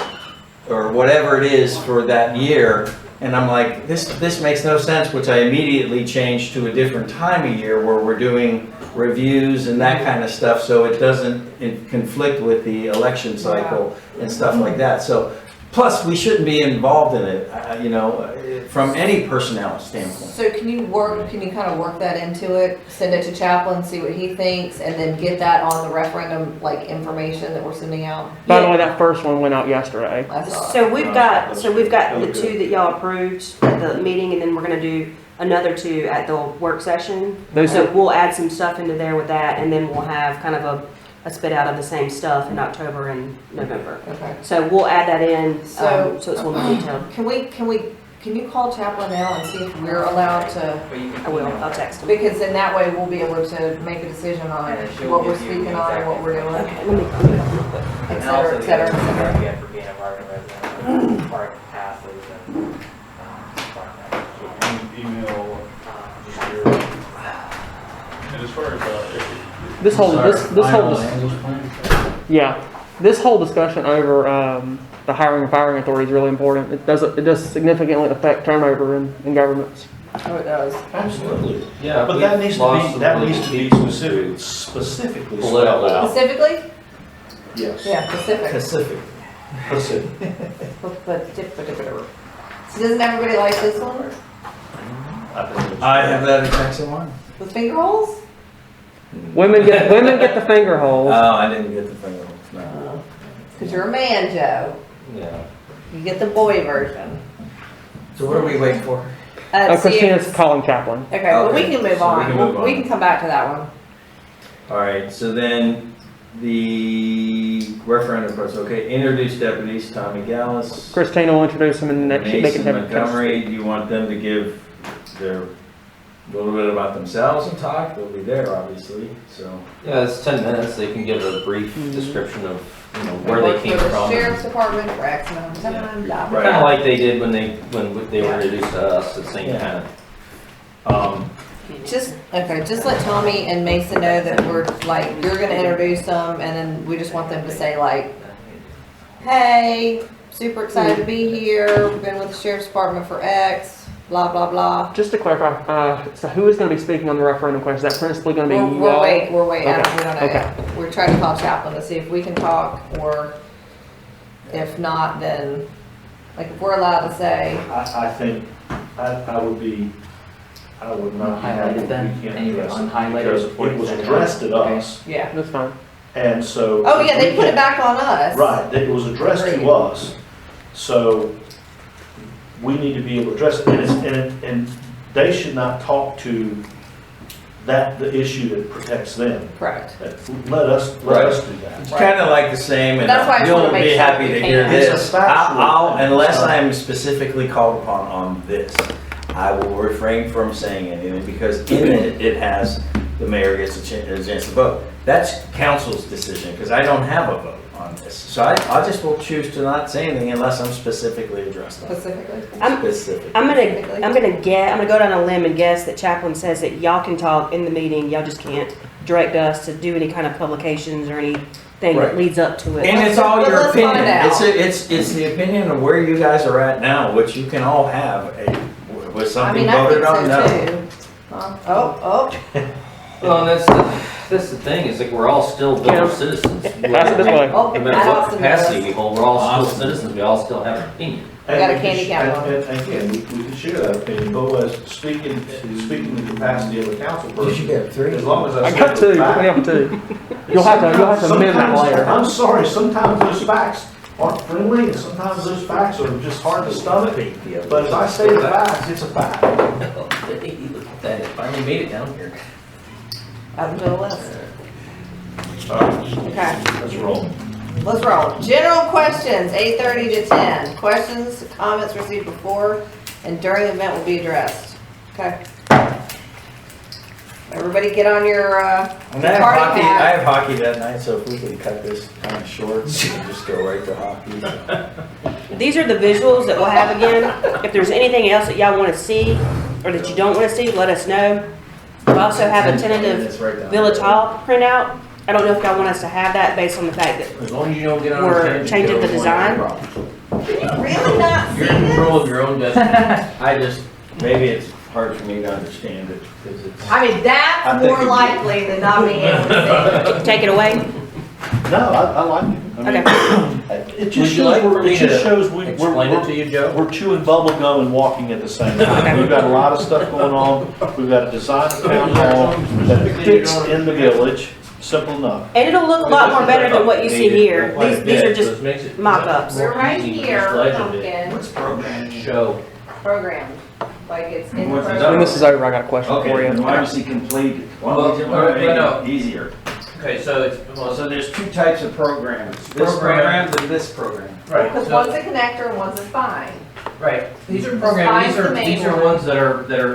or whatever it is for that year. And I'm like, this makes no sense, which I immediately changed to a different time of year where we're doing reviews and that kind of stuff, so it doesn't conflict with the election cycle and stuff like that. So, plus, we shouldn't be involved in it, from any personnel standpoint. So can you kind of work that into it, send it to Chaplin, see what he thinks, and then get that on the referendum, like, information that we're sending out? By the way, that first one went out yesterday. So we've got the two that y'all approved at the meeting, and then we're gonna do another two at the work session. Those So are, we'll add some stuff into there with that, and then we'll have kind of a spit out of the same stuff in October and November. Okay. So we'll add that in, So- so it's a little more detailed. Can you call Chaplin now and see if we're allowed to, I will, I'll text him. because then that way we'll be able to make a decision on what we're speaking on and what we're doing, Okay, let me real quick. et cetera, et cetera, et cetera. Yeah, for being a Marvin resident, park passes and, Email, just your, And as far as, this whole Final land use plan? yeah, this whole discussion over the hiring and firing authority is really important. It does significantly affect turnover in governments. Oh, it does. absolutely. Yeah, But we've that needs to lost be, some that needs to be political- specifically Political. spelled out. Specifically? Yes. Yeah, Pacific. Pacific. Pacific. So doesn't everybody like this one? I have that in text in one. With finger holes? Women get the finger holes. Oh, I didn't get the finger holes, no. Because you're a man, Joe. Yeah. You get the boy version. So what are we waiting for? See Christina's if- calling Chaplin. Okay, but we Okay, can move so we on. can move on. We can come back to that one. All right, so then the referendum process, okay, introduce deputies, Tommy Gallus, Christina will introduce him, and then they can Mason have Montgomery. Do you want them to give their, a little bit about themselves and talk? They'll be there, obviously, so. Yeah, it's 10 minutes. They can give a brief description of, where Work they came for the from. Sheriff's Department for X amount of time, blah, blah, Right. Kind of blah. like they did when they were introduced to us, the same kind of. Just let Tommy and Mason know that we're, like, you're gonna introduce them, and then we just want them to say, like, hey, super excited to be here, we've been with the Sheriff's Department for X, blah, blah, blah. Just to clarify, so who is going to be speaking on the referendum question? Is that principally going to be you We're all? waiting, I Okay, don't, we don't know okay. yet. We're trying to call Chaplin to see if we can talk, or if not, then, like, if we're allowed to say, I think, I would not be happy if we Unhighlighted then? can't And you address it, unhighlighted because before it you was said it. addressed at Okay. us, yeah. That's fine. and so. Oh, yeah, they we put it can't- back on us. Right, it was addressed Agreed. to us, so we need to be able to address it, and they should not talk to the issue that protects them. Correct. Let us do It's that. kind of like the same, and That's why I just wanna you'll make be sure happy we to hear can. It's a this. factual thing. Unless I'm specifically called upon on this, I will refrain from saying anything, because in it has, the mayor gets a chance to vote. That's council's decision, because I don't have a vote on this. So I just will choose to not say anything unless I'm specifically addressed on it. Specifically. Specific. I'm gonna go down a limb and guess that Chaplin says that y'all can talk in the meeting, y'all just can't direct us to do any kind of publications or anything Right. that leads up to it. And it's all But your let's find opinion. out. It's the opinion of where you guys are at now, which you can all have. Was I something mean, I voted think on? so No. too. Oh, Well, and that's the thing, is like, we're all still village citizens. Pass it this way. oh. No matter what Austin capacity knows. we hold, we're all still citizens, we all still have an opinion. We got a And candy can- counter. And again, we can share that opinion, but as speaking the capacity of a council person, get three? as long as I. I got say two. the fact. We have two. You'll have to amend that Sometimes- later. I'm sorry, sometimes those facts aren't friendly, and sometimes those facts are just hard to stomach. But if I say the facts, it's a fact. That finally made it down here. Add them to the list. All right, Okay, let's roll. let's roll. General questions, 8:30 to 10. Questions, comments received before and during the event will be addressed. Okay. Everybody get on your, And I have party hockey, hat. I have hockey that night, so if we can cut this kind of short, we can just go right to hockey. These are the visuals that we'll have again. If there's anything else that y'all wanna see, or that you don't wanna see, let us know. We also have a tentative It's right down Village there. Hall printout. I don't know if y'all want us to have that based on the fact that As long as you don't get on. We're a tangent, changing you the don't design. want any problems. really not You're see in this? control of your own destiny. I just, maybe it's hard for me to understand it, because it's. I mean, I that's think more you- likely than not being able to take it away. No, I like it. I mean, it just Would you like shows, for me it just to shows explain it to you, Joe? we're chewing bubble gum and walking at the same time. We've got a lot of stuff going on. We've got to design a town hall that fits in the village, simple enough. And it'll look a lot more better than what you see here. These are just makes it mock-ups. We're right here, legible. pumpkin, What's program? Show. programmed, like it's in What's it program. When this is over, I got a question for Okay, you. then why was he completed? Why Well, don't we just well, make no. it easier? Okay, so it's, Well, so there's two types of programs, this program and this program. right, Because so, one's a connector and one's a spine. right, these are The programs, spine's the main these are one. ones that are they're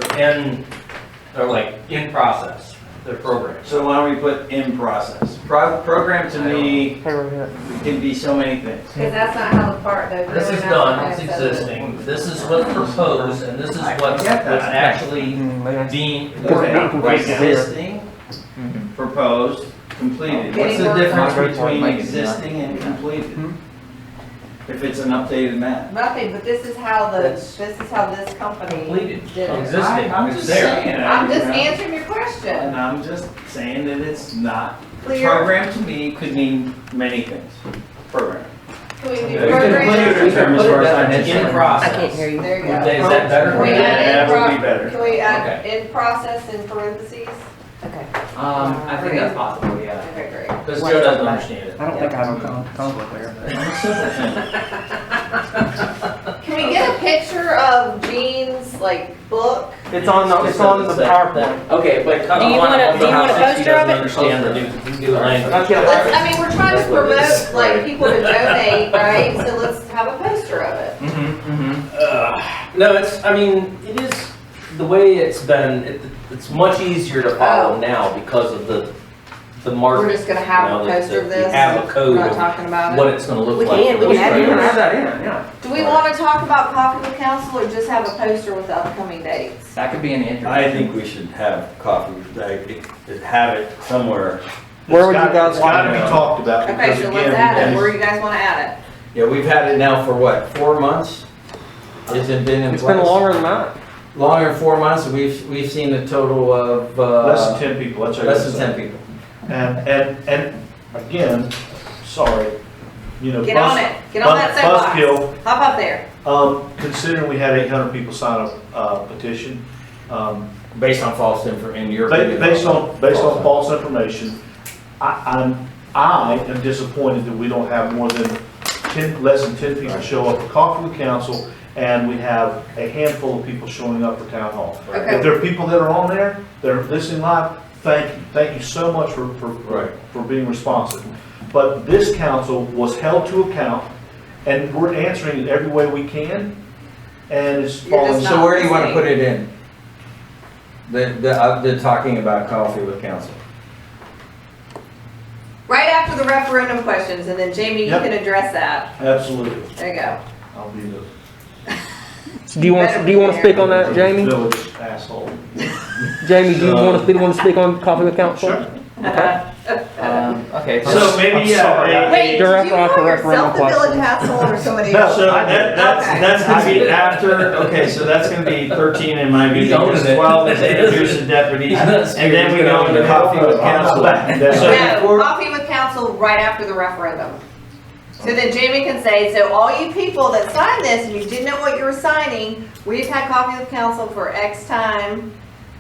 like in process, they're programs. So why don't we put in process? Program to me Hey, right here. can be so many things. Because that's not how the part, though. This is really done, not it's how it says it. existing, this is what's proposed, and this is I what's get that. actually Mm, being. Existing, proposed, completed. What's the Getting difference work. between existing and completed? If it's an updated map. Nothing, but this is how That's this company completed, did it. existing, I'm it's just there. saying. I'm just you know, answering your question. And I'm just saying that it's not, Clear. program to me could mean many things. Program. Can we do You can program? put it in terms as far as I'm In concerned. process. I can't hear you. There you go. Is that better? Can we add That in would be pro- better. Can we add Okay. in process in parentheses? Okay. I think that's possible, yeah. Okay, great. Because Joe doesn't understand it. I don't think I have a conflict there. Can we get a picture of Jean's, like, book? It's on the PowerPoint. Okay, but Do you want a poster of it? Understand the new language. I mean, we're trying to promote, like, people to donate, right? So let's have a poster of it. No, I mean, it is, the way it's been, it's much easier to follow Oh. now because of the market. We're just gonna have You a know, poster of we this. have a code We're not of talking about what it. it's gonna look We like. can add it. that in, yeah. Do we wanna talk about coffee with council or just have a poster with the upcoming dates? That could be an interesting. I think we should have coffee, like, have it somewhere. Where would you guys It's gotta like be it? talked about Okay, because so again, let's add it. we- Where do you guys wanna add it? Yeah, we've had it now for what, 4 months? Has it been in place? It's been longer than that. Longer than 4 months, we've seen a total of, less than 10 people, that's what I less than said. 10 people. And again, sorry, you know. Get on it. Get on that soapbox. Buzzkill, Hop up there. considering we had 800 people sign a petition, Based on false info, in your Ba- opinion. Based on false information, I am disappointed that we don't have more than less than 10 people show up for coffee with council, and we have a handful of people showing up for town hall. Okay. If there are people that are on there, that are listening live, thank you so much for being responsive. But this council was held to account, and we're answering it every way we can, and it's You're falling. just So where do you want to listening. put it in? The talking about coffee with council. Right after the referendum questions, and then Jamie, you Yep. can address that. Absolutely, There you go. I'll be the Do you want to speak on that, Jamie? village asshole. Jamie, do you want to be the one to speak on coffee with council? Sure. Okay. So maybe, I'm sorry. Wait, did Direct you after call yourself referendum the village question. asshole or somebody No, else? So that's gonna be I- after, okay, so that's gonna be 13 in my view, He's owning because it. 12 is introduce the deputies, and then we go into coffee with council. So No, before- coffee with council right after the referendum. So then Jamie can say, so all you people that signed this and you didn't know what you were signing, we've had coffee with council for X time.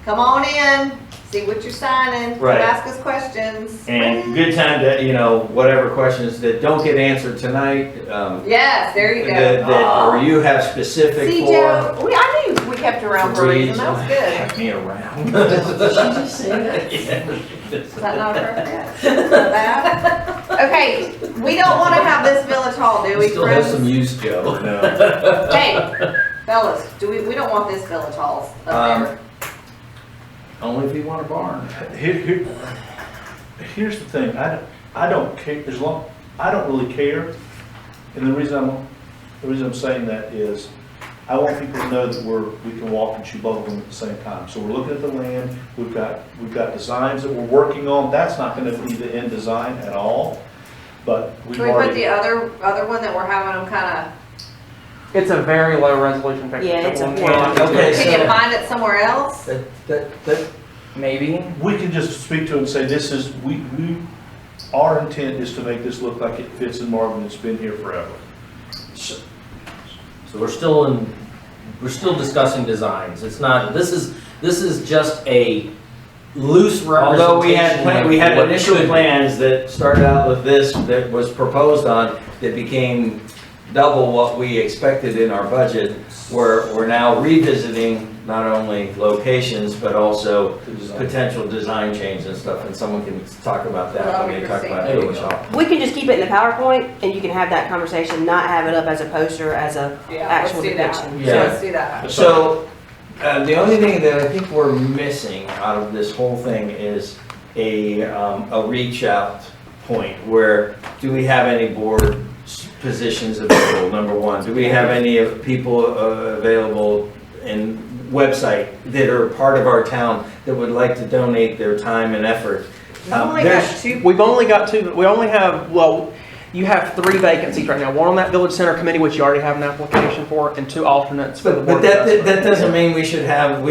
Come on in, see what you're signing, come Right. ask us questions. And good time to, whatever questions that don't get answered tonight, Yes, there you that, go. or you have specific See, for. Joe, I knew we kept you around for a reason, that was good. Heck me around. Is that not appropriate? Bad? Okay, we don't wanna have this village hall, do we, Still have friends? some use, Joe. Hey, fellas, we don't want this village hall up there. Only if you want a barn. Here's the thing, I don't care, I don't really care, and the reason I'm saying that is, I want people to know that we can walk and chew bubblegum at the same time. So we're looking at the land, we've got designs that we're working on, that's not gonna be the end design at all, but we've Can we put already. the other one that we're having them kinda, It's a very low resolution picture. Yeah, it's a- Okay, can you so find it somewhere else? Maybe. We can just speak to it and say, this is, our intent is to make this look like it fits in Marvin. It's been here forever. So we're still discussing designs. It's not, this is just a loose representation. Although we had of what initial could be. plans that started out with this, that was proposed on, that became double what we expected in our budget. We're now revisiting not only locations, but also potential design change and stuff, and someone can talk about that when they talk about There you Village go. Hall. We can just keep it in the PowerPoint and you can have that conversation, not have it up as a poster, as a actual depiction. Yeah. Let's do that. So, the only thing that I think we're missing out of this whole thing is a reach out point where, do we have any board positions available, number one? Do we have any of people available in website that are part of our town that would like to donate their time and effort? We've only got two, we only have, well, you have 3 vacancies right now. One on that village center committee, which you already have an application for, and 2 alternates for the But board. that doesn't mean we shouldn't have,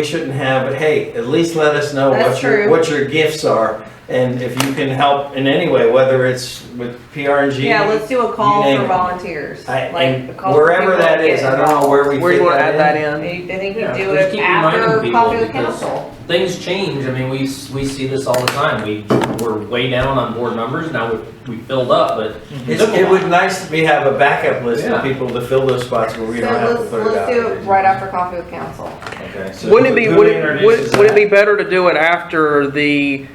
but hey, at least let us know That's true. what your gifts are. And if you can help in any way, whether it's with PRG. Yeah, let's do a call you name for it. volunteers. And a call for wherever people that to is, get I don't know where we Where do fit you want to that add in. that in? I think you Yeah, do just it keep reminding after people coffee with because council. Things change. I mean, we see this all the time. We're way down on board numbers. Now we filled up, but It would nice to have a backup list Yeah. of people to fill those spots where we So don't have to put it out. let's do it right after coffee with council. Okay, so Wouldn't it be, who would introduces it be that? better to do it after the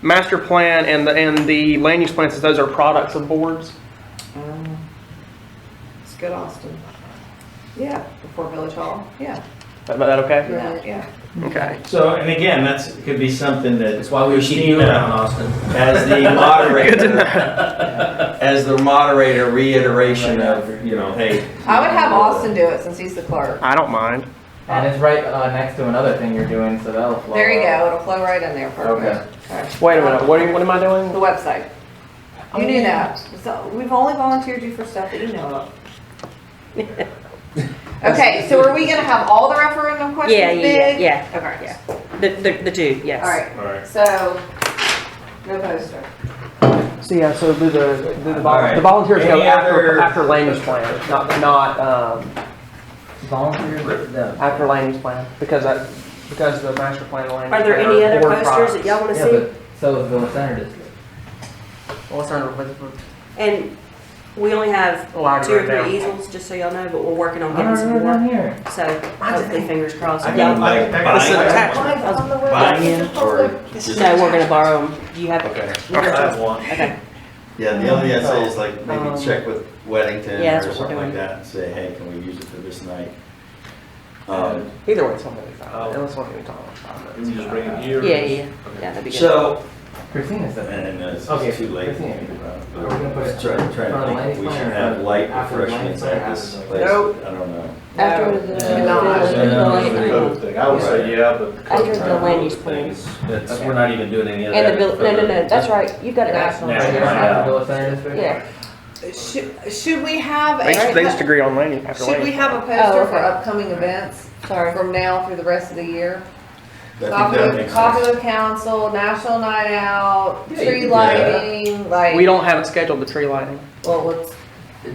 master plan and the land use plan, since those are products of boards? It's good, Austin. Yeah, before Village Hall, yeah. Is that okay? Yeah. Okay. So, and again, could be something that that's why we keep you around, Austin. as the moderator, reiteration of, hey. I would have Austin do it since he's the clerk. I don't mind. And it's right next to another thing you're doing, so that'll flow. There you up. go, it'll flow right in there, perfect. Okay. Wait a minute, what am I doing? The website. You knew that. So we've only volunteered you for stuff that you know of. Okay, so are we gonna have all the referendum questions big? Yeah. Okay. The 2, yes. All right, All right. so, no poster. So yeah, so do the right. volunteers go Any other- after land use plan, not Volunteers? No. after land use plan, because the master plan and land use Are there plan any other board posters products. that y'all wanna Yeah, see? but so is Village Center District. Well, it's under- And we only have Oh, I 2 or wrote it 3 down. easels, just so y'all know, but we're working on getting some more. here. So hopefully, fingers crossed. I got like This is buying, attachment. buying or just. No, we're gonna borrow them. Do you have? Okay. I have one. Okay. Yeah, the only thing I'd say is like maybe check with Weddington Yeah, that's or what we're something like doing. that and say, hey, can we use it for this night? Either way, it's only 5 minutes. Unless we're gonna talk about 5 Can minutes. you just bring it here? Yeah, that'd be good. So, Christina said that. And it's Okay, too late. Christina. Are we gonna put it trying to in front of the think, ladies' we plan should or have light after the refreshments ladies' plan, at this after the- place. Nope. I don't know. After No, the not. That's the code thing. I would say, yeah, but. After the land use plan. That's, we're not even doing any of And that. the bill, no, that's right. You've got it national. National. After Village Center District? Yeah. Should we have They just agree on land use after land should we use. have a poster for okay. upcoming events Sorry. from now through the rest of the year? I think that makes sense. Coffee with council, national night out, Yeah, you tree can do lighting, like. We don't have it scheduled, the tree lighting. Well, let's,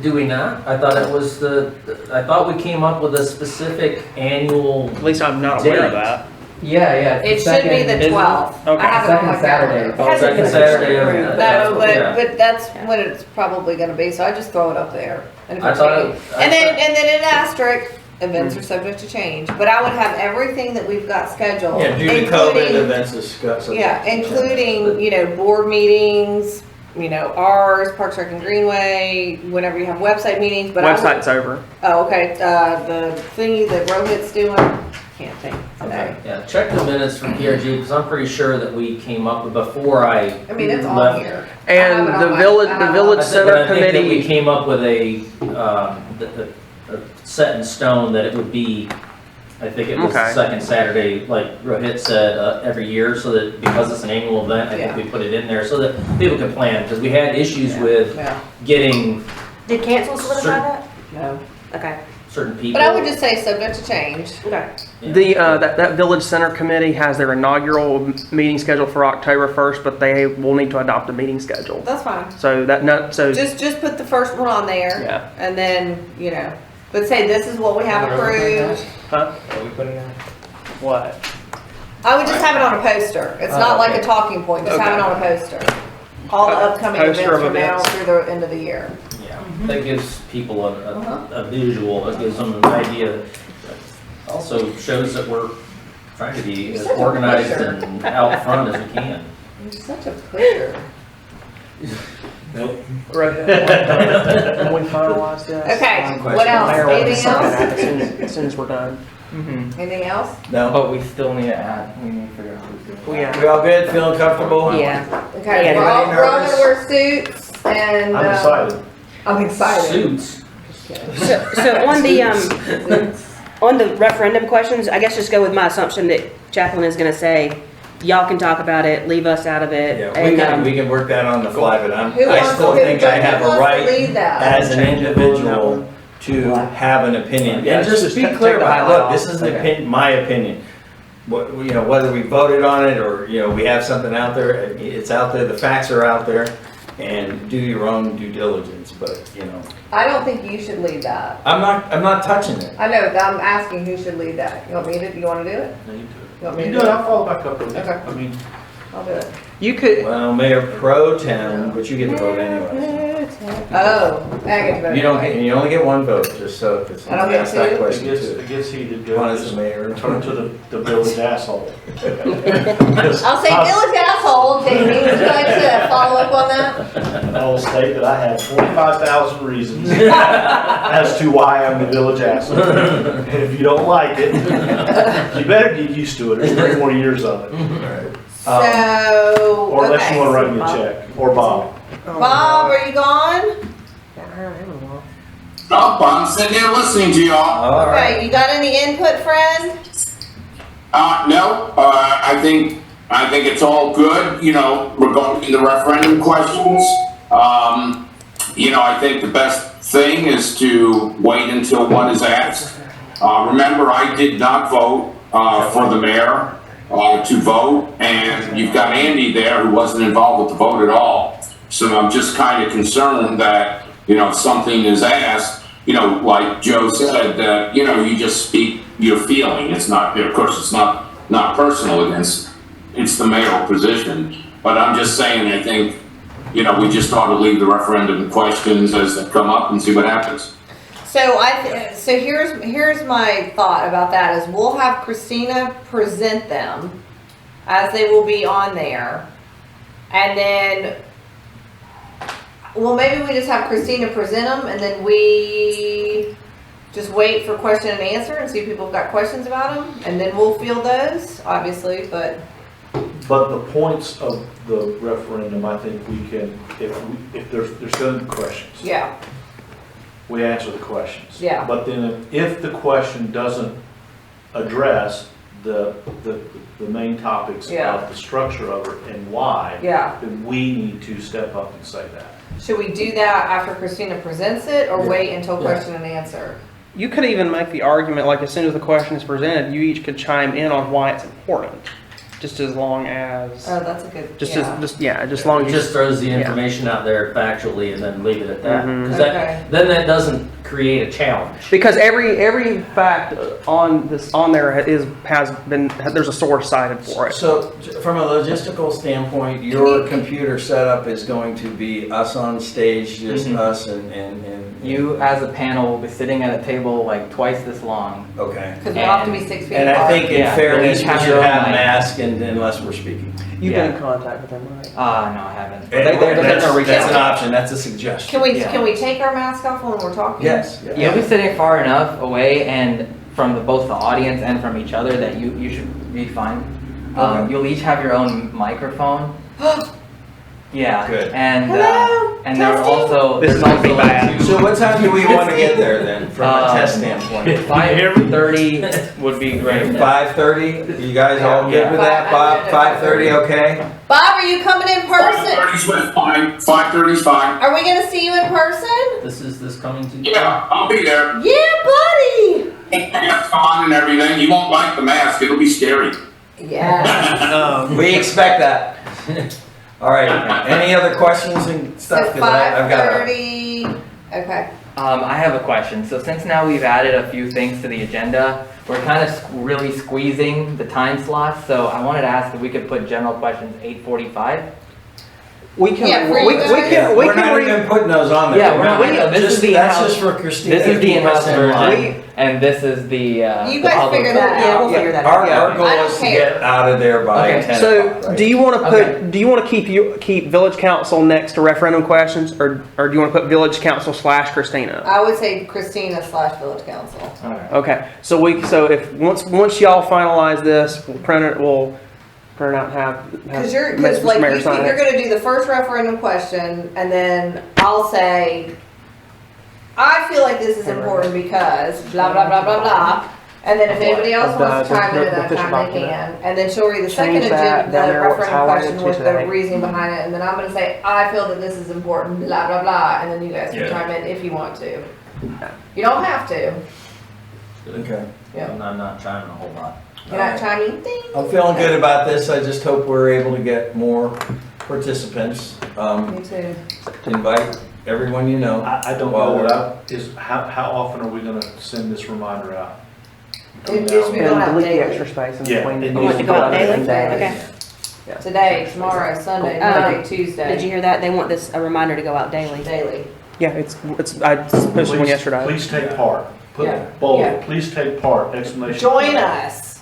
Do we not? I thought it was I thought we came up with a specific annual. At least I'm not aware of that. Yeah, it it's should be the second- 12th. Okay. I have it on my Second Saturday. calendar. It hasn't Second been Saturday of- approved. No, Yeah. but that's when it's probably gonna be, so I just throw it up there. And if I it's thought changed- it- I And then thought- in asterisk, events are subject to change, but I would have everything that we've got scheduled. Yeah, due to COVID, including- events discussed. Yeah, including, board meetings, ours, Parks Rec and Greenway, whenever you have website meetings, but I would- Website's over. Oh, okay, the thingy that Rohit's doing, can't think today. Yeah, check the minutes from PRG, because I'm pretty sure that we came up with before I I mean, it's on left. here. And I have it the on my- village, I have the it on village I think- center but I think that we committee. came up with a set in stone that it would be, I think it was the Okay. second Saturday, like Rohit said, every year, so that because it's an annual event, I think Yeah. we put it in there so that people can plan, because we had issues with Yeah, getting Did cancel solidify Sure. that? no. Okay. certain people. But I would just say subject to change. Okay. The, that Village Center Committee has their inaugural meeting scheduled for October 1st, but they will need to adopt a meeting schedule. That's fine. So Just put the first one on there. Yeah. And then, but say this is what we have approved. Huh? Are we putting on? What? I would just have it on a poster. It's not like a talking point, just have it on a poster. All the upcoming events Poster of from now events. through the end of the year. Yeah, that gives people a visual, it gives them an idea. Also shows that we're trying to be as You're such a organized pusher. and out front as we can. You're such a pusher. Nope. Right. When we finalize this. Okay, One what else? Mayor will Anything decide else? that as soon as we're done. Mm-hmm. Anything else? No? But we still need to add, we need to figure out who's doing it. Yeah. We all good, feeling comfortable? Yeah. Okay, Yeah, we're all anybody gonna wear suits and. I'm excited. I'm excited. Suits. So on the referendum questions, I guess just go with my assumption that Chaplain is gonna say, y'all can talk about it, leave us out of it. Yeah, and, we can work that on the fly, but Who I wants still to- think I have who a wants to right lead that? as an individual to have an opinion. Yeah, And just just be take clear the about, it. highlight Look, this off. is the Okay. my opinion. What, whether we voted on it or, we have something out there, it's out there, the facts are out there, and do your own due diligence, but, I don't think you should lead that. I'm not touching it. I know, I'm asking who should lead that. You want me to, you wanna do it? No, you do You it. want me You to do do it, it? I'll follow back up with it. Okay. I mean, I'll do it. You could, Well, Mayor Pro Tem, but you get to vote anyway. Oh, I get to vote. You only get one vote, just so, because I don't get ask that two? question it too. gets heated, One go, is the mayor. turn to the village asshole. I'll say village asshole, Jamie, would you like to follow up on that? I'll state that I have 45,000 reasons as to why I'm the village asshole. And if you don't like it, you better get used to it. There's 3 more years of it. So, Or unless you want to okay. write me a check, or Bob. Bob, are you gone? Oh, I'm sitting here listening to y'all. All right. Okay, you got any input, friend? No, I think it's all good, regarding the referendum questions. I think the best thing is to wait until one is asked. Remember, I did not vote, for the mayor, to vote, and you've got Andy there who wasn't involved with the vote at all. So I'm just kind of concerned that, if something is asked, like Joe said, that, you just speak your feeling. It's not, of course, it's not personal against, it's the mayoral position. But I'm just saying, I think, we just ought to leave the referendum questions as they come up and see what happens. So so here's my thought about that is we'll have Christina present them as they will be on there. And then, well, maybe we just have Christina present them and then we just wait for question and answer and see if people have got questions about them. And then we'll field those, obviously, but. But the points of the referendum, I think we can, if there's going to be questions. Yeah, We answer the questions. Yeah. But then if the question doesn't address the main topics Yeah. of the structure of it and why, yeah. then we need to step up and say that. Should we do that after Christina presents it or Yeah. wait until Yeah. question and answer? you could even make the argument, like as soon as the question is presented, you each could chime in on why it's important. Just as long as, Oh, that's a good, just yeah. as long It as just throws the Yeah. information out there factually and then leave it at that. Mhm. 'Cause Okay. then that doesn't create a challenge. because every fact on there there's a source cited for it. So, from a logistical standpoint, your computer setup is going to be us on stage, just Mhm. us and, You, as a panel, will be sitting at a table like twice this long. okay. Because we have to be 6 feet And I apart. think in Yeah, fairness, but we each should have have their own masks and unless we're speaking. You've Yeah. been in contact with them, right? No, I haven't. And that's an option, that's a suggestion. Can we take our mask off when we're talking? Yes. You'll be sitting far enough away and from both the audience and from each other that you should be fine. Okay. You'll each have your own microphone. Yeah. Good. And Hello? and there are Testing? also This there's might be also bad. So what time do we want to get there then, from a test Um, standpoint? 5:30 would be great. 5:30, you guys all good with that? Bob, 5:30, okay? Bob, are you coming in person? 5:30's fine, 5:30's fine. Are we gonna see you in person? This coming to. Yeah, I'll be there. Yeah, buddy. mask on and everything. You won't like the mask. It'll be scary. Yeah. We expect that. All right, any other questions and So stuff? 'Cause I've got a- 5:30, okay. I have a question. So since now we've added a few things to the agenda, we're kind of really squeezing the time slots. So I wanted to ask if we could put general questions 8:45. We can, Yeah, for we, you we guys. can, we We're can not read. even putting those on there. Yeah, we're not- this is the That's in-house- just for Christina. This is the to keep us in-house in line. version, and this is the. You the guys public figure that version. Yeah, out. we'll figure that Our, out. our I goal don't is to care. get out of there by Okay. 10 So, o'clock, right? do you want to put? Okay. Do you want to keep village council next to referendum questions, or do you want to put village council / Christina? I would say Christina / village council. All right. Okay, so if once y'all finalize this, we'll print it. We'll print it out and have Because Mr. like Mayor you sign think it. you're gonna do the first referendum question, and then I'll say, I feel like this is important because blah, blah, blah, blah, blah. And then if anybody else wants to chime in at that official time, they document. can. And then she'll read the second Change that agenda, down the there, what's referendum highlighted question to with the today. reasoning behind it, and then I'm gonna say, I feel that this is important, blah, blah, blah, and then you guys can Yeah. chime in if you want to. You don't have to. Okay. Yeah. I'm not chiming a whole lot. You're not chiming, ding. I'm feeling good about this. I just hope we're able to get more participants. Me too. To invite everyone you know. I don't Well, know we're- that, is, how often are we gonna send this reminder out? It should be going And out delete the daily. extra space in Yeah, between. it You want it to go out daily? Okay. Today, tomorrow, Sunday, Um, Monday, Tuesday. Did you hear that? They want this, a reminder to go out daily. Daily. Yeah, I posted one yesterday. Please take part. Put Yeah. bold, Yeah. please take part, exclamation. Join point. us.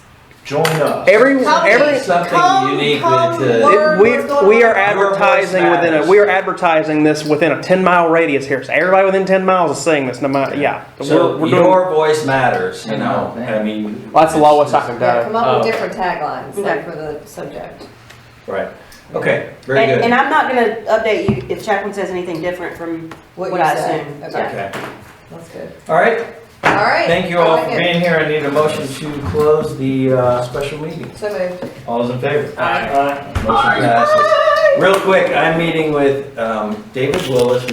Join us. Every Something unique come to- learn we what's going we on. are advertising we are advertising this within a 10-mile radius here. So everybody within 10 miles is seeing this. No matter, yeah. So we're doing. your voice matters, you I know, know. I mean. That's the lowest I can Yeah, go. come up Oh. with different taglines, like Okay. for the subject. Right, okay, very And good. I'm not gonna update you if Chaplain says anything different from What what you I said. assumed. Okay. Okay, That's good. all right, All right. thank you I all like for it. being here. I need a motion to close the special meeting. So moved. All those in favor? Aye. Motion passes. Real quick, I'm meeting with David Willis,